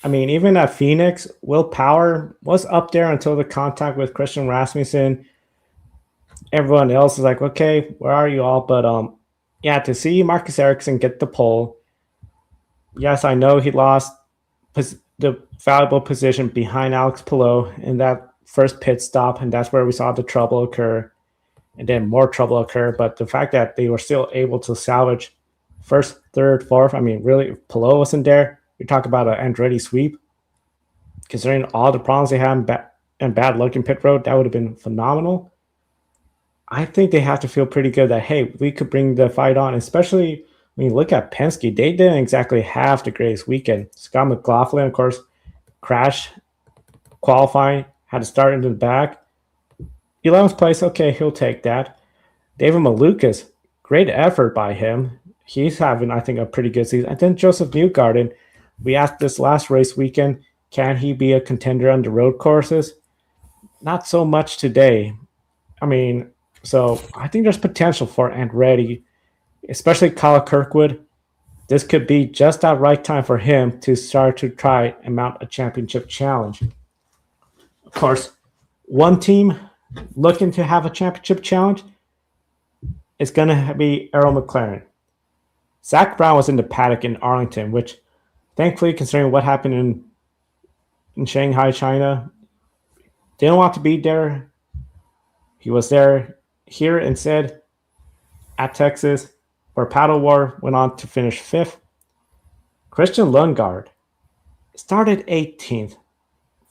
I mean, even at Phoenix, Will Power was up there until the contact with Christian Rasmussen. everyone else is like, okay, where are you all? But yeah, to see Marcus Ericsson get the pole, yes, I know he lost the valuable position behind Alex Palou in that first pit stop, and that's where we saw the trouble occur, and then more trouble occur. But the fact that they were still able to salvage first, third, fourth, I mean, really, if Palou wasn't there, you talk about an Andretti sweep. Considering all the problems they had and bad luck in pit road, that would have been phenomenal. I think they have to feel pretty good that, hey, we could bring the fight on, especially when you look at Penske. They didn't exactly have the greatest weekend. Scott McLaughlin, of course, crashed qualifying, had to start into the back. 11th place, okay, he'll take that. David Malukas, great effort by him. He's having, I think, a pretty good season. And then Joseph Newgarden, we asked this last race weekend, can he be a contender on the road courses? Not so much today. I mean, so I think there's potential for Andretti, especially Kyle Kirkwood. This could be just that right time for him to start to try and mount a championship challenge. Of course, one team looking to have a championship challenge is going to be Arrow McLaren. Zach Brown was in the paddock in Arlington, which thankfully, considering what happened in Shanghai, China, didn't want to be there. He was there here instead at Texas, where Paddle War went on to finish 5th. Christian Lundgaard started 18th,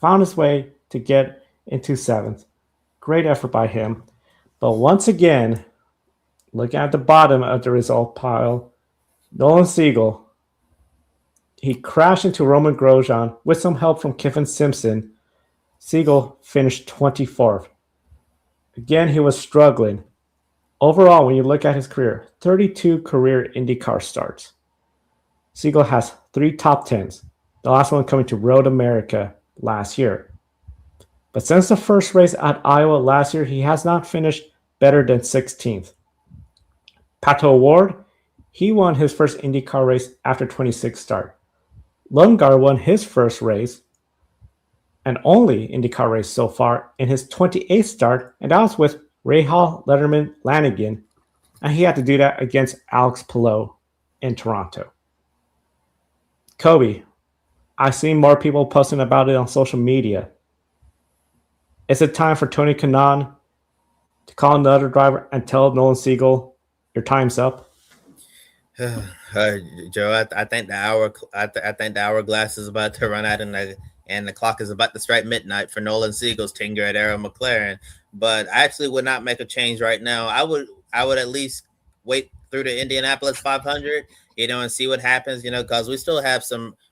found his way to get into 7th. Great effort by him. But once again, looking at the bottom of the result pile, Nolan Siegel, he crashed into Roman Grosjean with some help from Kiffin Simpson. Siegel finished 24th. Again, he was struggling. Overall, when you look at his career, 32 career IndyCar starts. Siegel has 3 top 10s, the last one coming to Road America last year. But since the first race at Iowa last year, he has not finished better than 16th. Pato O'Ward, he won his first IndyCar race after 26th start. Lundgaard won his first race and only IndyCar race so far in his 28th start, and that was with Rahal Letterman Lanigan, and he had to do that against Alex Palou in Toronto. Kobe, I've seen more people posting about it on social media. Is it time for Tony Kanaan to call another driver and tell Nolan Siegel your time's up? Joe, I think the hourglass is about to run out, and the clock is about to strike midnight for Nolan Siegel's tenure at Arrow McLaren. But I actually would not make a change right now. I would at least wait through the Indianapolis 500, and see what happens, because we still have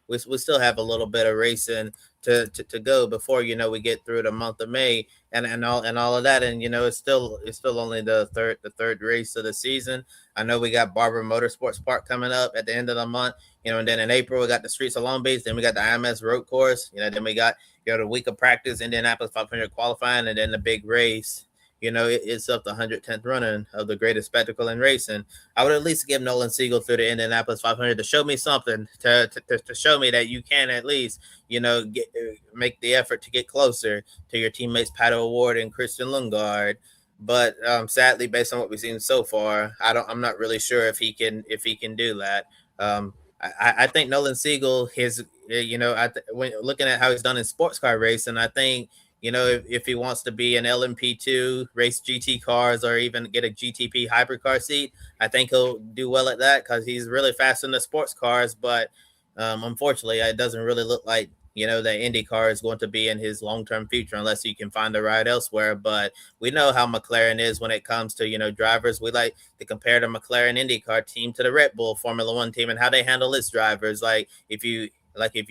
we still have a little bit of racing to go before we get through the month of May and all of that, and it's still only the third race of the season. I know we got Barber Motorsports Park coming up at the end of the month, and then in April we got the Streets of Long Beach, then we got the IMS Road Course, then we got the week of practice, Indianapolis 500 qualifying, and then the big race. It's up the 110th running of the greatest spectacle in racing. I would at least give Nolan Siegel through the Indianapolis 500 to show me something, to show me that you can at least, make the effort to get closer to your teammates Pato O'Ward and Christian Lundgaard. But sadly, based on what we've seen so far, I'm not really sure if he can do that. I think Nolan Siegel, when looking at how he's done in sports car racing, I think, if he wants to be an LMP2, race GT cars, or even get a GTP hybrid car seat, I think he'll do well at that because he's really fast in the sports cars. But unfortunately, it doesn't really look like, that IndyCar is going to be in his long-term future unless he can find a ride elsewhere. But we know how McLaren is when it comes to, drivers. We like to compare the McLaren IndyCar team to the Red Bull Formula One team and how they handle its drivers. If you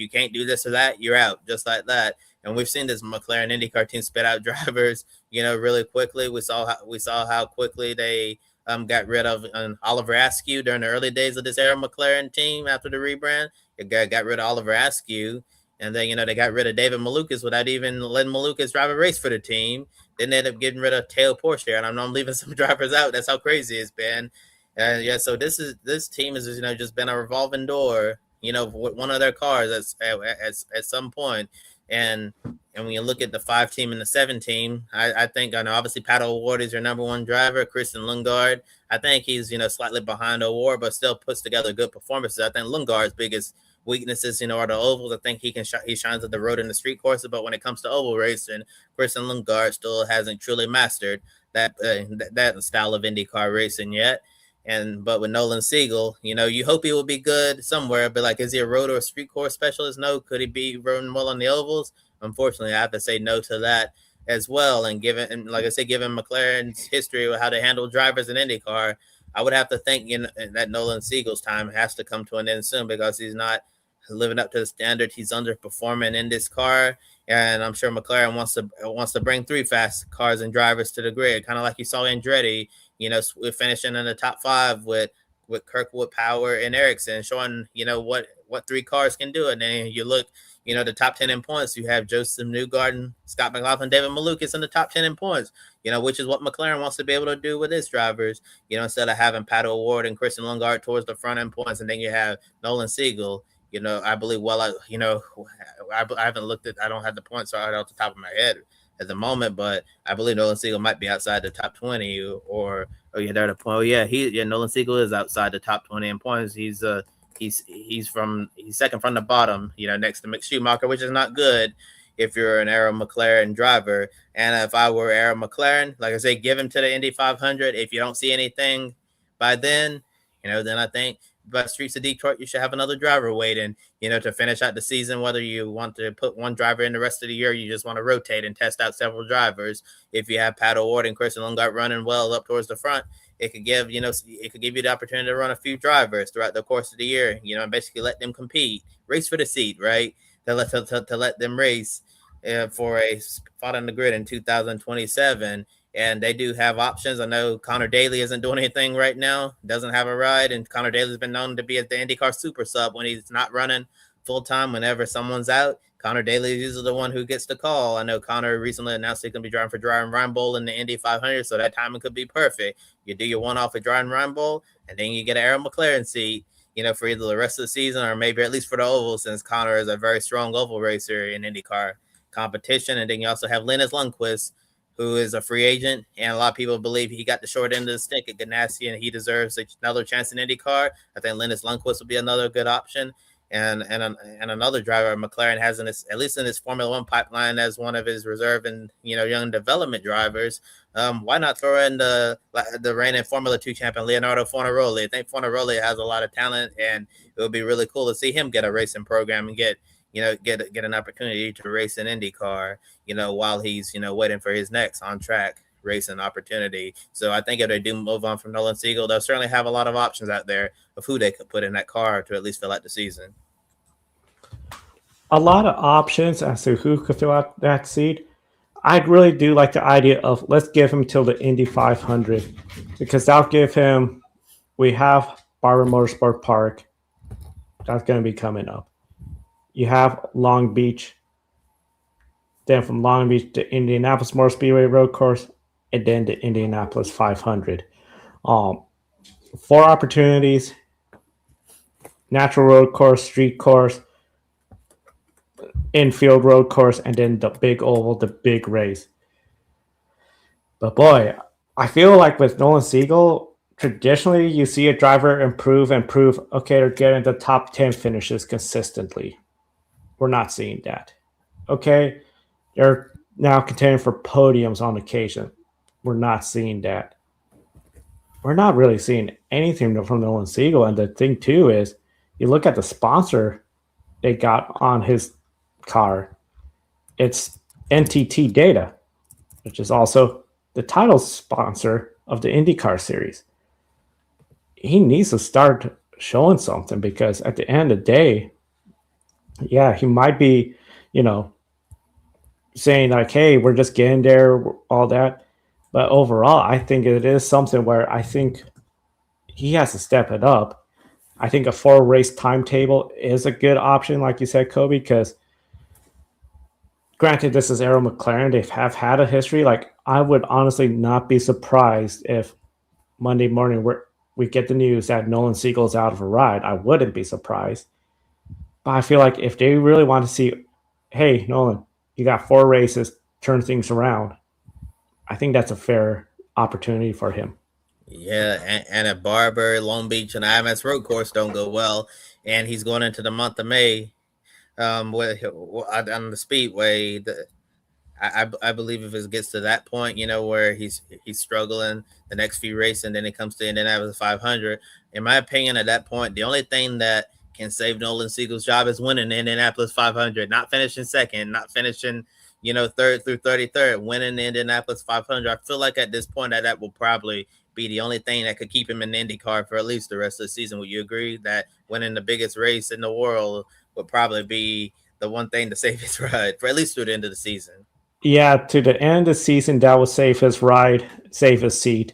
can't do this or that, you're out, just like that. And we've seen this McLaren IndyCar team spit out drivers, really quickly. We saw how quickly they got rid of Oliver Askew during the early days of this Arrow McLaren team after the rebrand. It got rid of Oliver Askew, and then they got rid of David Malukas without even letting Malukas drive a race for the team. Then they ended up getting rid of Teo Porsche, and I know I'm leaving some drivers out. That's how crazy it's been. So this team has just been a revolving door, with one of their cars at some point. And when you look at the 5 team and the 7 team, I think I know obviously Pato O'Ward is your number one driver. Christian Lundgaard, I think he's slightly behind O'Ward, but still puts together good performances. I think Lundgaard's biggest weaknesses, are the ovals. I think he shines at the road and the street courses, but when it comes to oval racing, Christian Lundgaard still hasn't truly mastered that style of IndyCar racing yet. But with Nolan Siegel, you hope he will be good somewhere. But like, is he a road or a street course specialist? No. Could he be running well on the ovals? Unfortunately, I have to say no to that as well. And like I said, given McLaren's history of how to handle drivers in IndyCar, I would have to think that Nolan Siegel's time has to come to an end soon because he's not living up to the standard. He's underperforming in this car. And I'm sure McLaren wants to bring 3 fast cars and drivers to the grid, kind of like you saw Andretti, finishing in the top 5 with Kirkwood, Power, and Ericsson, showing what 3 cars can do. And then you look, the top 10 in points. You have Joseph Newgarden, Scott McLaughlin, David Malukas in the top 10 in points. Which is what McLaren wants to be able to do with its drivers. Instead of having Pato O'Ward and Christian Lundgaard towards the front end points, and then you have Nolan Siegel. I believe. I haven't looked at. I don't have the points right off the top of my head at the moment, but I believe Nolan Siegel might be outside the top 20, or they're the point. Oh yeah, Nolan Siegel is outside the top 20 in points. He's second from the bottom. Next to Mick Schumacher, which is not good if you're an Arrow McLaren driver. And if I were Arrow McLaren, like I say, give him to the Indy 500. If you don't see anything by then, then I think by streets of Detroit, you should have another driver waiting, to finish out the season, whether you want to put one driver in the rest of the year, you just want to rotate and test out several drivers. If you have Pato O'Ward and Christian Lundgaard running well up towards the front, it could give you the opportunity to run a few drivers throughout the course of the year, and basically let them compete, race for the seat, right? To let them race for a spot on the grid in 2027. And they do have options. I know Connor Daly isn't doing anything right now, doesn't have a ride. And Connor Daly's been known to be at the IndyCar Super Sub when he's not running full time. Whenever someone's out, Connor Daly is usually the one who gets the call. I know Connor recently announced he's going to be driving for Ryan Reinbold in the Indy 500, so that timing could be perfect. You do your one off with Ryan Reinbold, and then you get an Arrow McLaren seat, for either the rest of the season or maybe at least for the oval, since Connor is a very strong oval racer in IndyCar competition. And then you also have Linus Lundqvist, who is a free agent, and a lot of people believe he got the short end of the stick at Ganassi, and he deserves another chance in IndyCar. I think Linus Lundqvist would be another good option, and another driver McLaren has at least in his Formula One pipeline as one of his reserve and young development drivers. Why not throw in the reigning Formula 2 champion Leonardo Fornaroli? I think Fornaroli has a lot of talent, and it would be really cool to see him get a racing program and get an opportunity to race an IndyCar, while he's, waiting for his next on-track racing opportunity. So I think if they do move on from Nolan Siegel, they'll certainly have a lot of options out there of who they could put in that car to at least fill out the season. A lot of options as to who could fill out that seat. I really do like the idea of let's give him till the Indy 500, because that'll give him, we have Barber Motorsport Park. That's going to be coming up. You have Long Beach, then from Long Beach to Indianapolis Motor Speedway Road Course, and then the Indianapolis 500. 4 opportunities: natural road course, street course, infield road course, and then the big oval, the big race. But boy, I feel like with Nolan Siegel, traditionally you see a driver improve. Okay, they're getting the top 10 finishes consistently. We're not seeing that. Okay, they're now contending for podiums on occasion. We're not seeing that. We're not really seeing anything from Nolan Siegel. And the thing, too, is you look at the sponsor they got on his car. It's NTT Data, which is also the title sponsor of the IndyCar series. He needs to start showing something, because at the end of the day, yeah, he might be, saying like, hey, we're just getting there, all that. But overall, I think it is something where I think he has to step it up. I think a 4-race timetable is a good option, like you said, Kobe, because granted, this is Arrow McLaren. They have had a history. Like, I would honestly not be surprised if Monday morning we get the news that Nolan Siegel is out of a ride. I wouldn't be surprised. But I feel like if they really want to see hey, Nolan, you got 4 races, turn things around. I think that's a fair opportunity for him. Yeah, and if Barber, Long Beach, and IMS road course don't go well, and he's going into the month of May, on the speedway, I believe if it gets to that point, where he's struggling the next few races, and then it comes to Indianapolis 500. In my opinion, at that point, the only thing that can save Nolan Siegel's job is winning the Indianapolis 500, not finishing second, not finishing, third through 33rd, winning the Indianapolis 500. I feel like at this point that will probably be the only thing that could keep him in the IndyCar for at least the rest of the season. Would you agree that winning the biggest race in the world would probably be the one thing to save his ride for at least through the end of the season? Yeah, to the end of the season, that would save his ride, save his seat.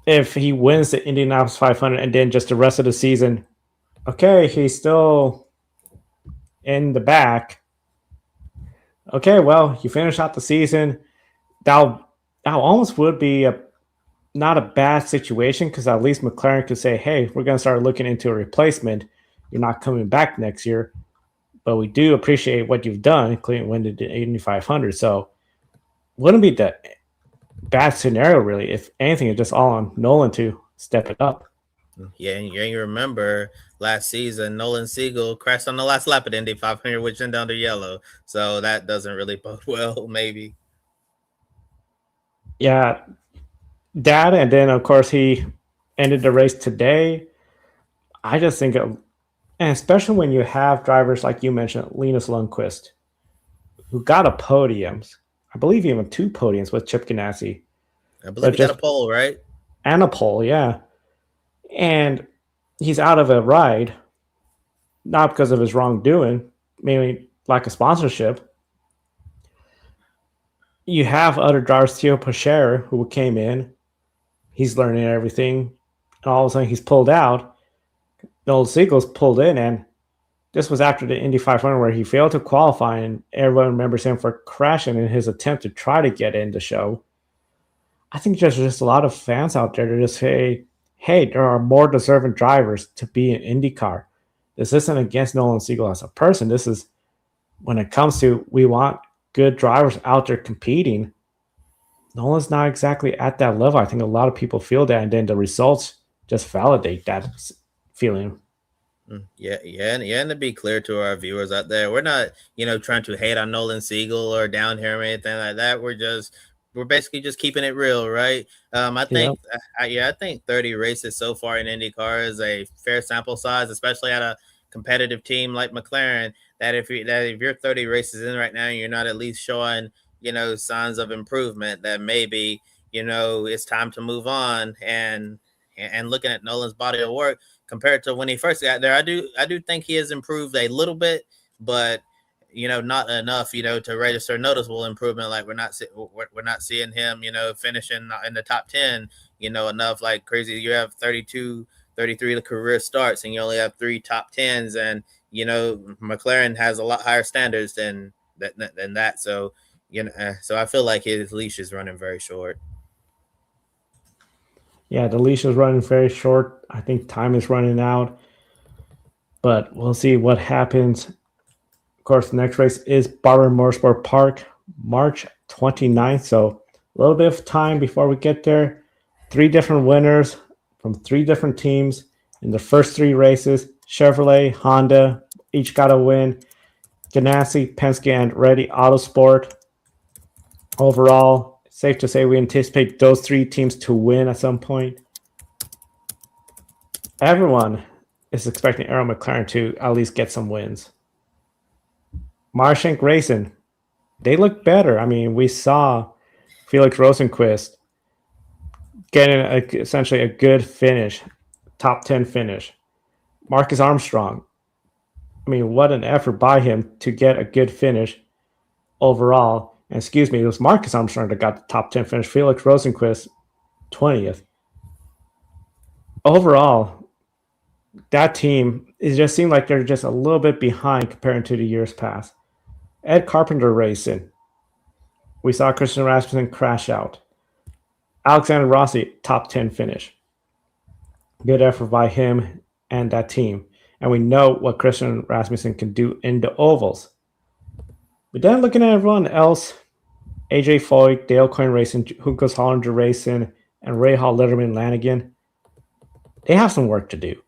If he wins the Indianapolis 500 and then just the rest of the season, okay, he's still in the back. Okay, well, you finish out the season. That almost would be not a bad situation because at least McLaren could say, hey, we're going to start looking into a replacement. You're not coming back next year, but we do appreciate what you've done, including winning the Indy 500. So wouldn't be the bad scenario, really. If anything, it's just all on Nolan to step it up. Yeah, and you remember last season, Nolan Siegel crashed on the last lap at Indy 500, which went down to yellow. So that doesn't really bode well, maybe. Yeah, that, and then, of course, he ended the race today. I just think, and especially when you have drivers like you mentioned, Linus Lundqvist, who got a podium. I believe even 2 podiums with Chip Ganassi. I believe he got a pole, right? And a pole, yeah. And he's out of a ride, not because of his wrongdoing, mainly lack of sponsorship. You have other drivers, Theo Pocher, who came in. He's learning everything. And all of a sudden, he's pulled out. Nolan Siegel's pulled in, and this was after the Indy 500 where he failed to qualify, and everyone remembers him for crashing in his attempt to try to get in the show. I think there's just a lot of fans out there to just say, hey, there are more deserving drivers to be in IndyCar. This isn't against Nolan Siegel as a person. This is when it comes to we want good drivers out there competing. Nolan's not exactly at that level. I think a lot of people feel that, and then the results just validate that feeling. Yeah, and to be clear to our viewers out there, we're not, trying to hate on Nolan Siegel or down here or anything like that. We're basically just keeping it real, right? I think, I think 30 races so far in IndyCar is a fair sample size, especially at a competitive team like McLaren. That if you're 30 races in right now, and you're not at least showing, signs of improvement, that maybe, it's time to move on. And looking at Nolan's body of work compared to when he first got there, I do think he has improved a little bit, but not enough, to register noticeable improvement. Like we're not seeing him, finishing in the top 10, enough like crazy. You have 32, 33 career starts, and you only have 3 top 10s, and McLaren has a lot higher standards than that. So so I feel like his leash is running very short. Yeah, the leash is running very short. I think time is running out, but we'll see what happens. Of course, the next race is Barber Motorsport Park, March 29th. So a little bit of time before we get there. 3 different winners from 3 different teams in the first 3 races. Chevrolet, Honda, each got a win. Ganassi, Penske, and Andretti Autosport. Overall, safe to say we anticipate those 3 teams to win at some point. Everyone is expecting Arrow McLaren to at least get some wins. Marshank Racing, they look better. I mean, we saw Felix Rosenqvist getting essentially a good finish, top 10 finish. Marcus Armstrong, I mean, what an effort by him to get a good finish overall. And excuse me, it was Marcus Armstrong that got the top 10 finish. Felix Rosenqvist, 20th. Overall, that team, it just seemed like they're just a little bit behind compared to the years past. Ed Carpenter Racing, we saw Christian Rasmussen crash out. Alexander Rossi, top 10 finish. Good effort by him and that team. and we know what Christian Rasmussen can do in the ovals. But then looking at everyone else, AJ Foyt, Dale Coyne Racing, Hunkos Hollinger Racing, and Ray Hall Letterman Lanigan, they have some work to do.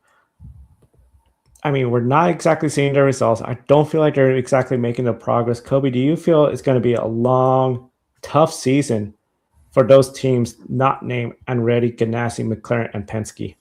I mean, we're not exactly seeing their results. I don't feel like they're exactly making the progress. Kobe, do you feel it's going to be a long, tough season for those teams not named Andretti, Ganassi, McLaren, and Penske?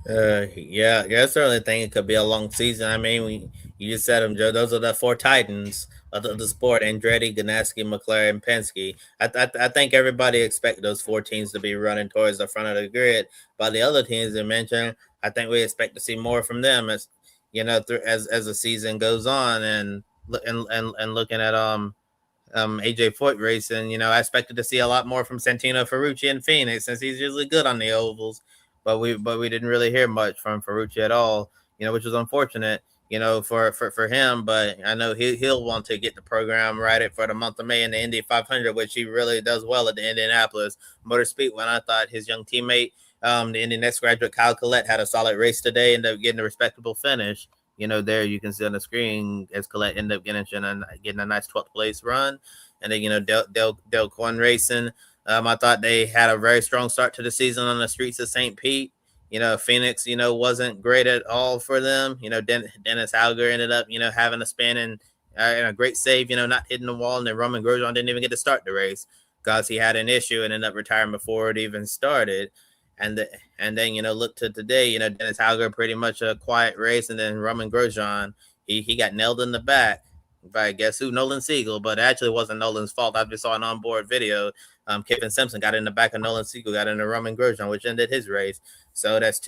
Yeah, I certainly think it could be a long season. I mean, you just said them, Joe. Those are the four titans of the sport: Andretti, Ganassi, McLaren, Penske. I think everybody expect those four teams to be running towards the front of the grid. But the other teams you mentioned, I think we expect to see more from them as as the season goes on, and looking at AJ Foyt racing. I expected to see a lot more from Santino Ferrucci in Phoenix, since he's usually good on the ovals. But we didn't really hear much from Ferrucci at all, which was unfortunate, for him. But I know he'll want to get the program right for the month of May in the Indy 500, which he really does well at the Indianapolis Motor Speedway. And I thought his young teammate, the Indy Next graduate Kyle Collette, had a solid race today, ended up getting a respectable finish. There you can see on the screen as Collette ended up getting a nice 12th place run. And then, Dale Coyne Racing, I thought they had a very strong start to the season on the streets of St. Pete. Phoenix, wasn't great at all for them. Dennis Alger ended up, having a spin and a great save, not hitting the wall. And then Roman Grosjean didn't even get to start the race because he had an issue and ended up retiring before it even started. And then look to today, Dennis Alger, pretty much a quiet race. And then Roman Grosjean, he got nailed in the back by, guess who? Nolan Siegel. But it actually wasn't Nolan's fault. I just saw an onboard video. Kevin Simpson got in the back of Nolan Siegel, got into Roman Grosjean, which ended his race. So that's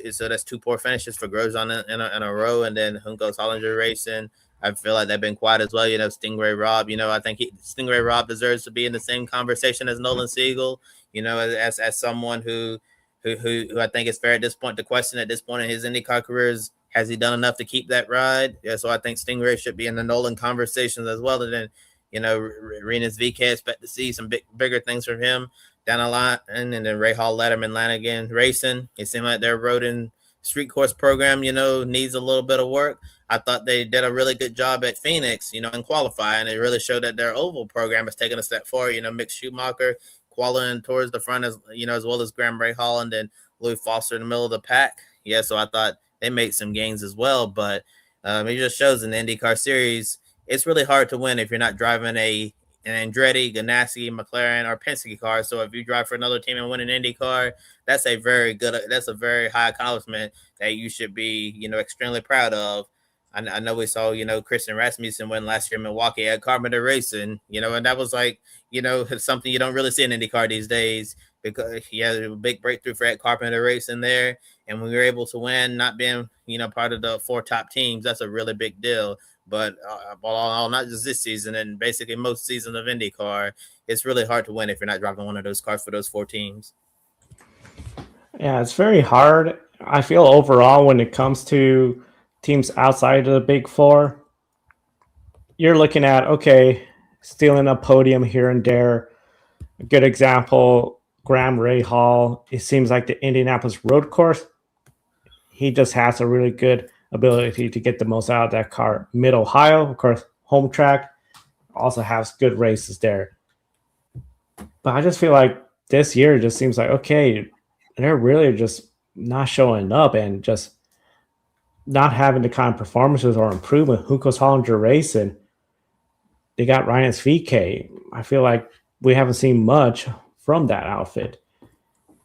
two poor finishes for Grosjean in a row. And then Hunkos Hollinger Racing, I feel like they've been quiet as well. Stingray Robb, I think Stingray Robb deserves to be in the same conversation as Nolan Siegel, as someone who I think it's fair at this point to question at this point in his IndyCar careers, has he done enough to keep that ride? Yeah, so I think Stingray should be in the Nolan conversations as well. And then, Renus VK, expect to see some bigger things from him down the line. And then Ray Hall, Letterman, Lanigan Racing. It seemed like their road and street course program, needs a little bit of work. I thought they did a really good job at Phoenix, in qualifying. It really showed that their oval program has taken a step forward. Mick Schumacher qualifying towards the front as well as Graham Rahal, and then Louis Foster in the middle of the pack. Yeah, so I thought they made some gains as well. But it just shows in the IndyCar series, it's really hard to win if you're not driving an Andretti, Ganassi, McLaren, or Penske car. So if you drive for another team and win an IndyCar, that's a very high accomplishment that you should be, extremely proud of. I know we saw, Christian Rasmussen win last year in Milwaukee at Carpenter Racing, and that was like, something you don't really see in IndyCar these days, because he had a big breakthrough for Ed Carpenter Racing there. And when we were able to win, not being, part of the four top teams, that's a really big deal. But not just this season, and basically most seasons of IndyCar, it's really hard to win if you're not driving one of those cars for those four teams. Yeah, it's very hard. I feel overall when it comes to teams outside of the Big Four, you're looking at, okay, stealing a podium here and there. A good example, Graham Rahal. It seems like the Indianapolis road course, he just has a really good ability to get the most out of that car. Mid-Ohio, of course, home track, also has good races there. But I just feel like this year just seems like, okay, they're really just not showing up and just not having the kind of performances or improvement. Hunkos Hollinger Racing, they got Ryan's VK. I feel like we haven't seen much from that outfit.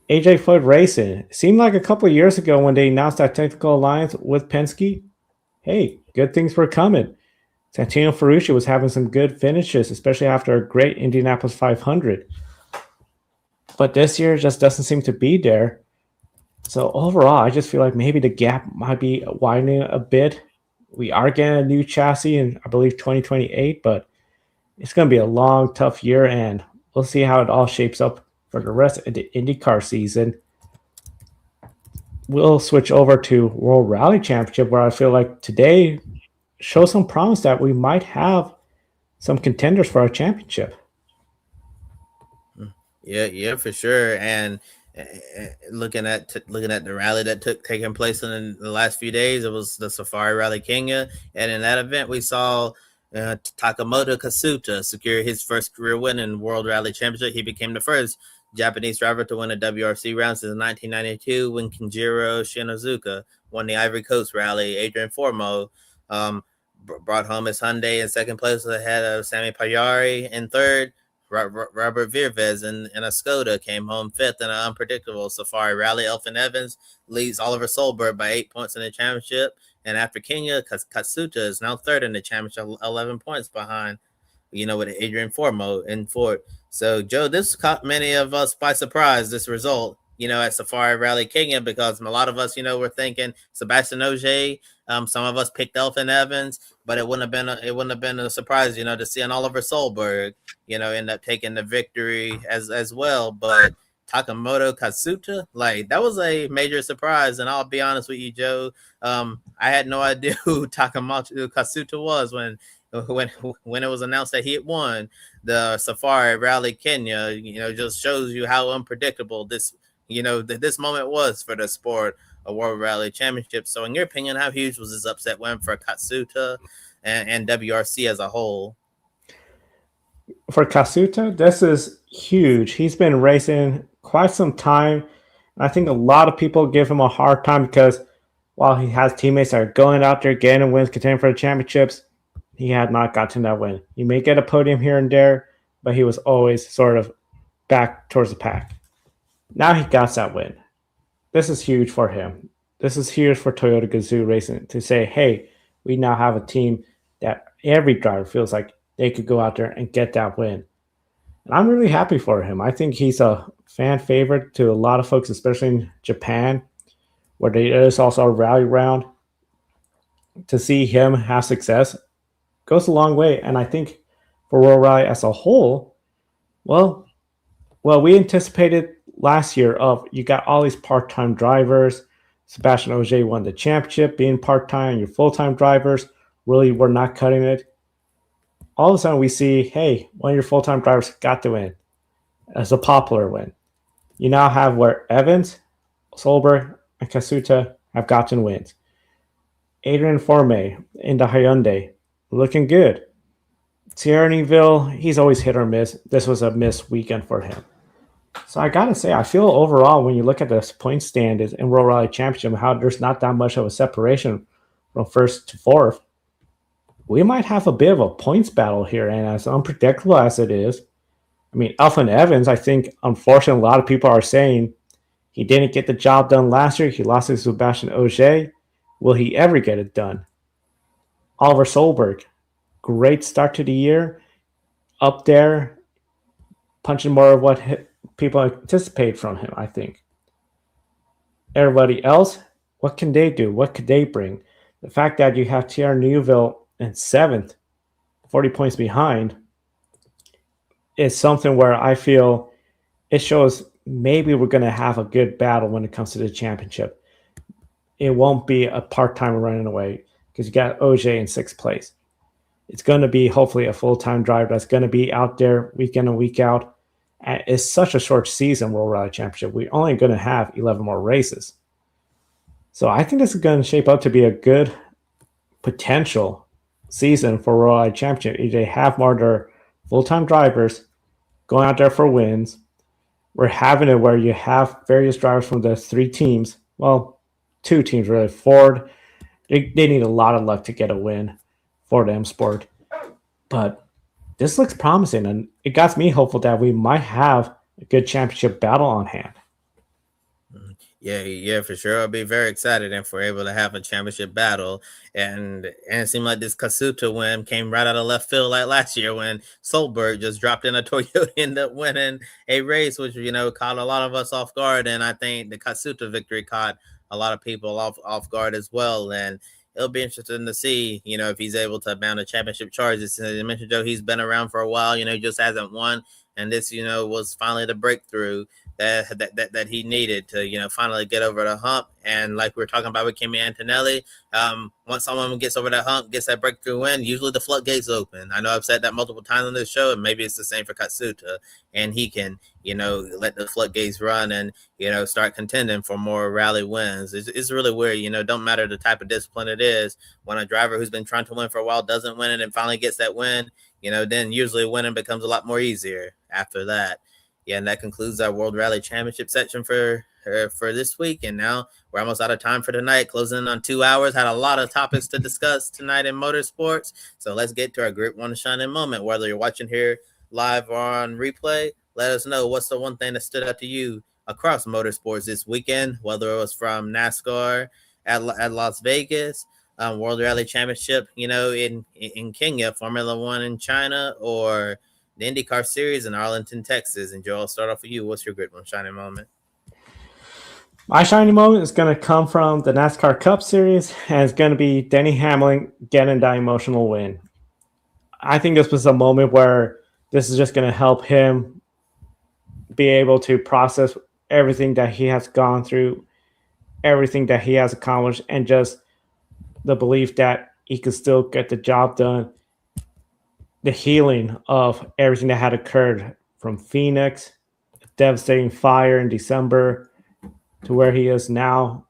AJ Foyt Racing, it seemed like a couple of years ago when they announced that technical alliance with Penske, hey, good things were coming. Santino Ferrucci was having some good finishes, especially after a great Indianapolis 500. But this year just doesn't seem to be there. So overall, I just feel like maybe the gap might be widening a bit. We are getting a new chassis in, I believe, 2028, but it's going to be a long, tough year, and we'll see how it all shapes up for the rest of the IndyCar season. We'll switch over to World Rally Championship, where I feel like today shows some promise that we might have some contenders for our championship. Yeah, for sure. And Looking at the rally that taking place in the last few days, it was the Safari Rally Kenya, and in that event we saw Takamoto Kasuta secure his first career win in World Rally Championship. He became the first Japanese driver to win a WRC round since 1992 when Kenjiro Shinozuka won the Ivory Coast Rally. Adrian Formeau brought home his Hyundai in second place ahead of Sami Pajari in third. Robert Virves and a Skoda came home fifth in an unpredictable Safari Rally. Elfyn Evans leads Oliver Solberg by 8 points in the championship. And after Kenya, Katsuta is now third in the championship, 11 points behind, with Adrian Formeau in fourth. So, Joe, this caught many of us by surprise, this result, at Safari Rally Kenya, because a lot of us, were thinking Sebastian Ogier. Some of us picked Elfyn Evans, but it wouldn't have been a surprise, to see an Oliver Solberg, end up taking the victory as well. But Takamoto Katsuta, that was a major surprise. And I'll be honest with you, Joe, I had no idea who Takamoto Katsuta was when it was announced that he had won the Safari Rally Kenya. Just shows you how unpredictable this moment was for the sport of World Rally Championship. So in your opinion, how huge was this upset win for Katsuta and WRC as a whole? For Kasuta, this is huge. He's been racing quite some time. I think a lot of people give him a hard time because while he has teammates that are going out there getting wins, contending for the championships, he had not gotten that win. He may get a podium here and there, but he was always sort of back towards the pack. Now he got that win. This is huge for him. This is huge for Toyota Gazoo Racing to say, hey, we now have a team that every driver feels like they could go out there and get that win. And I'm really happy for him. I think he's a fan favorite to a lot of folks, especially in Japan, where there is also a rally round. To see him have success goes a long way. And I think for World Rally as a whole, well, we anticipated last year you got all these part-time drivers. Sebastian Ogier won the championship being part-time. Your full-time drivers really were not cutting it. All of a sudden we see, hey, one of your full-time drivers got the win. As a popular win. You now have where Evans, Solberg, and Kasuta have gotten wins. Adrian Formeau in the Hyundai, looking good. Thierry Neuville, he's always hit or miss. This was a missed weekend for him. So I gotta say, I feel overall when you look at the point standings in World Rally Championship, how there's not that much of a separation from first to fourth. We might have a bit of a points battle here, and as unpredictable as it is, I mean, Elfyn Evans, I think, unfortunately, a lot of people are saying he didn't get the job done last year. He lost to Sebastian Ogier. Will he ever get it done? Oliver Solberg, great start to the year, up there, punching more of what people anticipate from him, I think. Everybody else, what can they do? What could they bring? The fact that you have Thierry Neuville in seventh, 40 points behind, is something where I feel it shows maybe we're going to have a good battle when it comes to the championship. It won't be a part-timer running away because you got Ogier in sixth place. It's going to be hopefully a full-time driver that's going to be out there week in and week out. And it's such a short season, World Rally Championship. We're only going to have 11 more races. So I think this is going to shape up to be a good potential season for World Rally Championship. If they have more of their full-time drivers going out there for wins, we're having it where you have various drivers from the three teams. Well, two teams really. Ford, they need a lot of luck to get a win. Ford M Sport. But this looks promising, and it got me hopeful that we might have a good championship battle on hand. Yeah, for sure. I'll be very excited if we're able to have a championship battle. And it seemed like this Kasuta win came right out of left field like last year when Solberg just dropped in a Toyota, ended up winning a race, which, caught a lot of us off guard. And I think the Kasuta victory caught a lot of people off guard as well. And it'll be interesting to see, if he's able to mount a championship charges. As you mentioned, Joe, he's been around for a while, just hasn't won. And this, was finally the breakthrough that he needed to finally get over the hump. And like we were talking about with Kimi Antonelli, once someone gets over that hump, gets that breakthrough win, usually the floodgates open. I know I've said that multiple times on this show, and maybe it's the same for Katsuta, and he can let the floodgates run and start contending for more rally wins. It's really weird. Don't matter the type of discipline it is, when a driver who's been trying to win for a while doesn't win it and finally gets that win, then usually winning becomes a lot more easier after that. Yeah, and that concludes our World Rally Championship section for this week. And now we're almost out of time for tonight, closing in on 2 hours. Had a lot of topics to discuss tonight in motorsports. So let's get to our Group 1 shining moment. Whether you're watching here live or on replay, let us know what's the one thing that stood out to you across motorsports this weekend, whether it was from NASCAR at Las Vegas, World Rally Championship, in Kenya, Formula One in China, or the IndyCar Series in Arlington, Texas. And Joe, I'll start off with you. What's your Group 1 shining moment? My shining moment is going to come from the NASCAR Cup Series, and it's going to be Denny Hamlin getting that emotional win. I think this was a moment where this is just going to help him be able to process everything that he has gone through, everything that he has accomplished, and just the belief that he could still get the job done. The healing of everything that had occurred from Phoenix, devastating fire in December, to where he is now.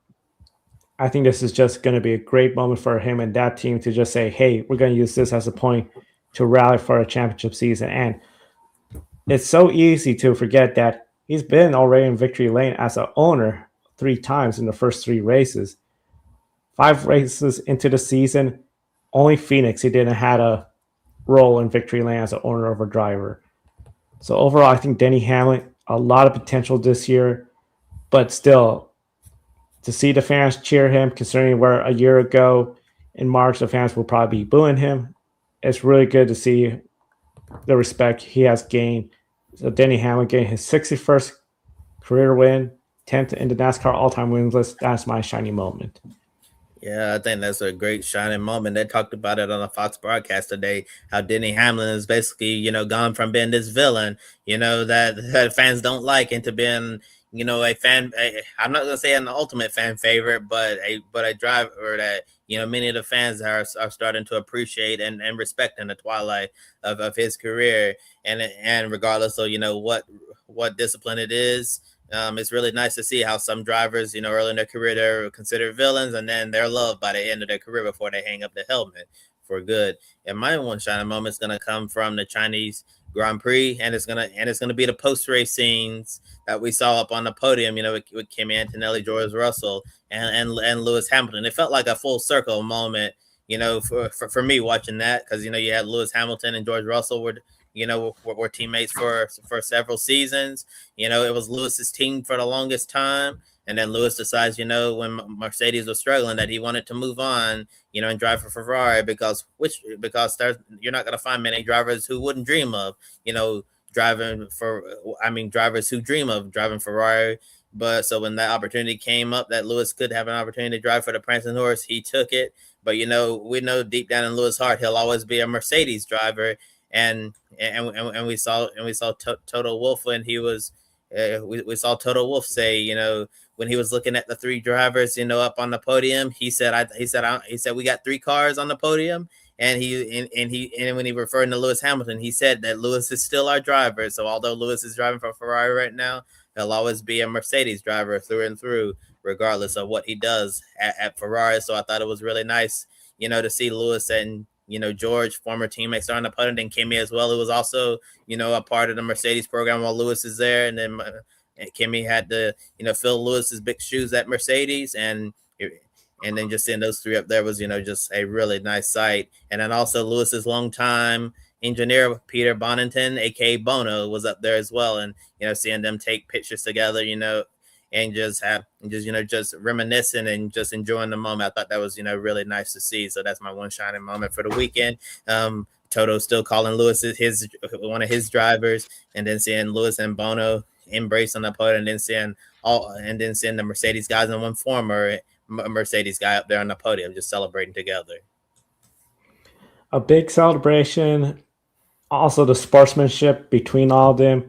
I think this is just going to be a great moment for him and that team to just say, hey, we're going to use this as a point to rally for a championship season. And it's so easy to forget that he's been already in victory lane as an owner 3 times in the first 3 races. 5 races into the season, only Phoenix he didn't have a role in victory lane as an owner of a driver. So overall, I think Denny Hamlin, a lot of potential this year, but still, to see the fans cheer him, considering where a year ago in March the fans will probably be booing him, it's really good to see the respect he has gained. So Denny Hamlin getting his 61st career win, 10th in the NASCAR all-time wins list. That's my shining moment. Yeah, I think that's a great shining moment. They talked about it on the Fox broadcast today, how Denny Hamlin is basically, gone from being this villain, that fans don't like, into being, a fan. I'm not gonna say an ultimate fan favorite, but a driver that many of the fans are starting to appreciate and respect in the twilight of his career, and regardless of what discipline it is. It's really nice to see how some drivers, early in their career, they're considered villains, and then they're loved by the end of their career before they hang up the helmet for good. And my one shining moment is gonna come from the Chinese Grand Prix, and it's gonna be the post race scenes that we saw up on the podium, with Kimi Antonelli, George Russell, and Lewis Hamilton. It felt like a full circle moment, for me watching that, because you had Lewis Hamilton and George Russell were teammates for several seasons. It was Lewis's team for the longest time. And then Lewis decides, when Mercedes was struggling, that he wanted to move on, and drive for Ferrari because you're not going to find many drivers who wouldn't dream of, drivers who dream of driving Ferrari. But so when that opportunity came up that Lewis could have an opportunity to drive for the prancing horse, he took it. But, we know deep down in Lewis' heart, he'll always be a Mercedes driver. And we saw Toto Wolff when he was we saw Toto Wolff say, when he was looking at the 3 drivers, up on the podium, he said we got 3 cars on the podium, and when he referred to Lewis Hamilton, he said that Lewis is still our driver. So although Lewis is driving for Ferrari right now, he'll always be a Mercedes driver through and through, regardless of what he does at Ferrari. So I thought it was really nice, to see Lewis and George, former teammates, on the podium, and Kimi as well. It was also, a part of the Mercedes program while Lewis is there. And then Kimi had to, fill Lewis's big shoes at Mercedes. And then just seeing those 3 up there was, just a really nice sight. And then also Lewis's longtime engineer, Peter Bonington, a.k.a. Bono, was up there as well. And, seeing them take pictures together, and just reminiscing and just enjoying the moment. I thought that was, really nice to see. So that's my one shining moment for the weekend. Toto still calling Lewis one of his drivers, and then seeing Lewis and Bono embrace on the podium, and then seeing the Mercedes guys and one former Mercedes guy up there on the podium, just celebrating together. A big celebration. Also, the sportsmanship between all of them.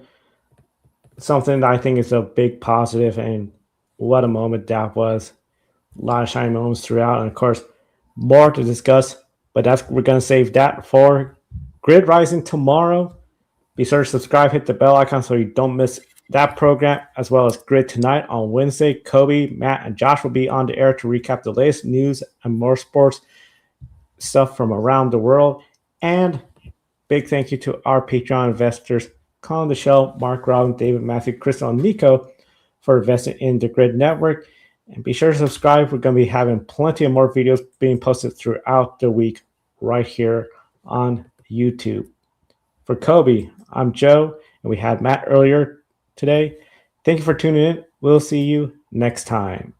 something that I think is a big positive, and what a moment that was. A lot of shiny moments throughout, and of course, more to discuss. But we're gonna save that for Grid Rising tomorrow. Be sure to subscribe, hit the bell icon so you don't miss that program, as well as Grid tonight on Wednesday. Kobe, Matt, and Josh will be on the air to recap the latest news and more sports stuff from around the world. And big thank you to our Patreon investors, Colin the Shell, Mark Robin, David Matthew, Crystal, and Nico for investing in the Grid Network. And be sure to subscribe. We're going to be having plenty of more videos being posted throughout the week right here on YouTube. For Kobe, I'm Joe, and we had Matt earlier today. Thank you for tuning in. We'll see you next time.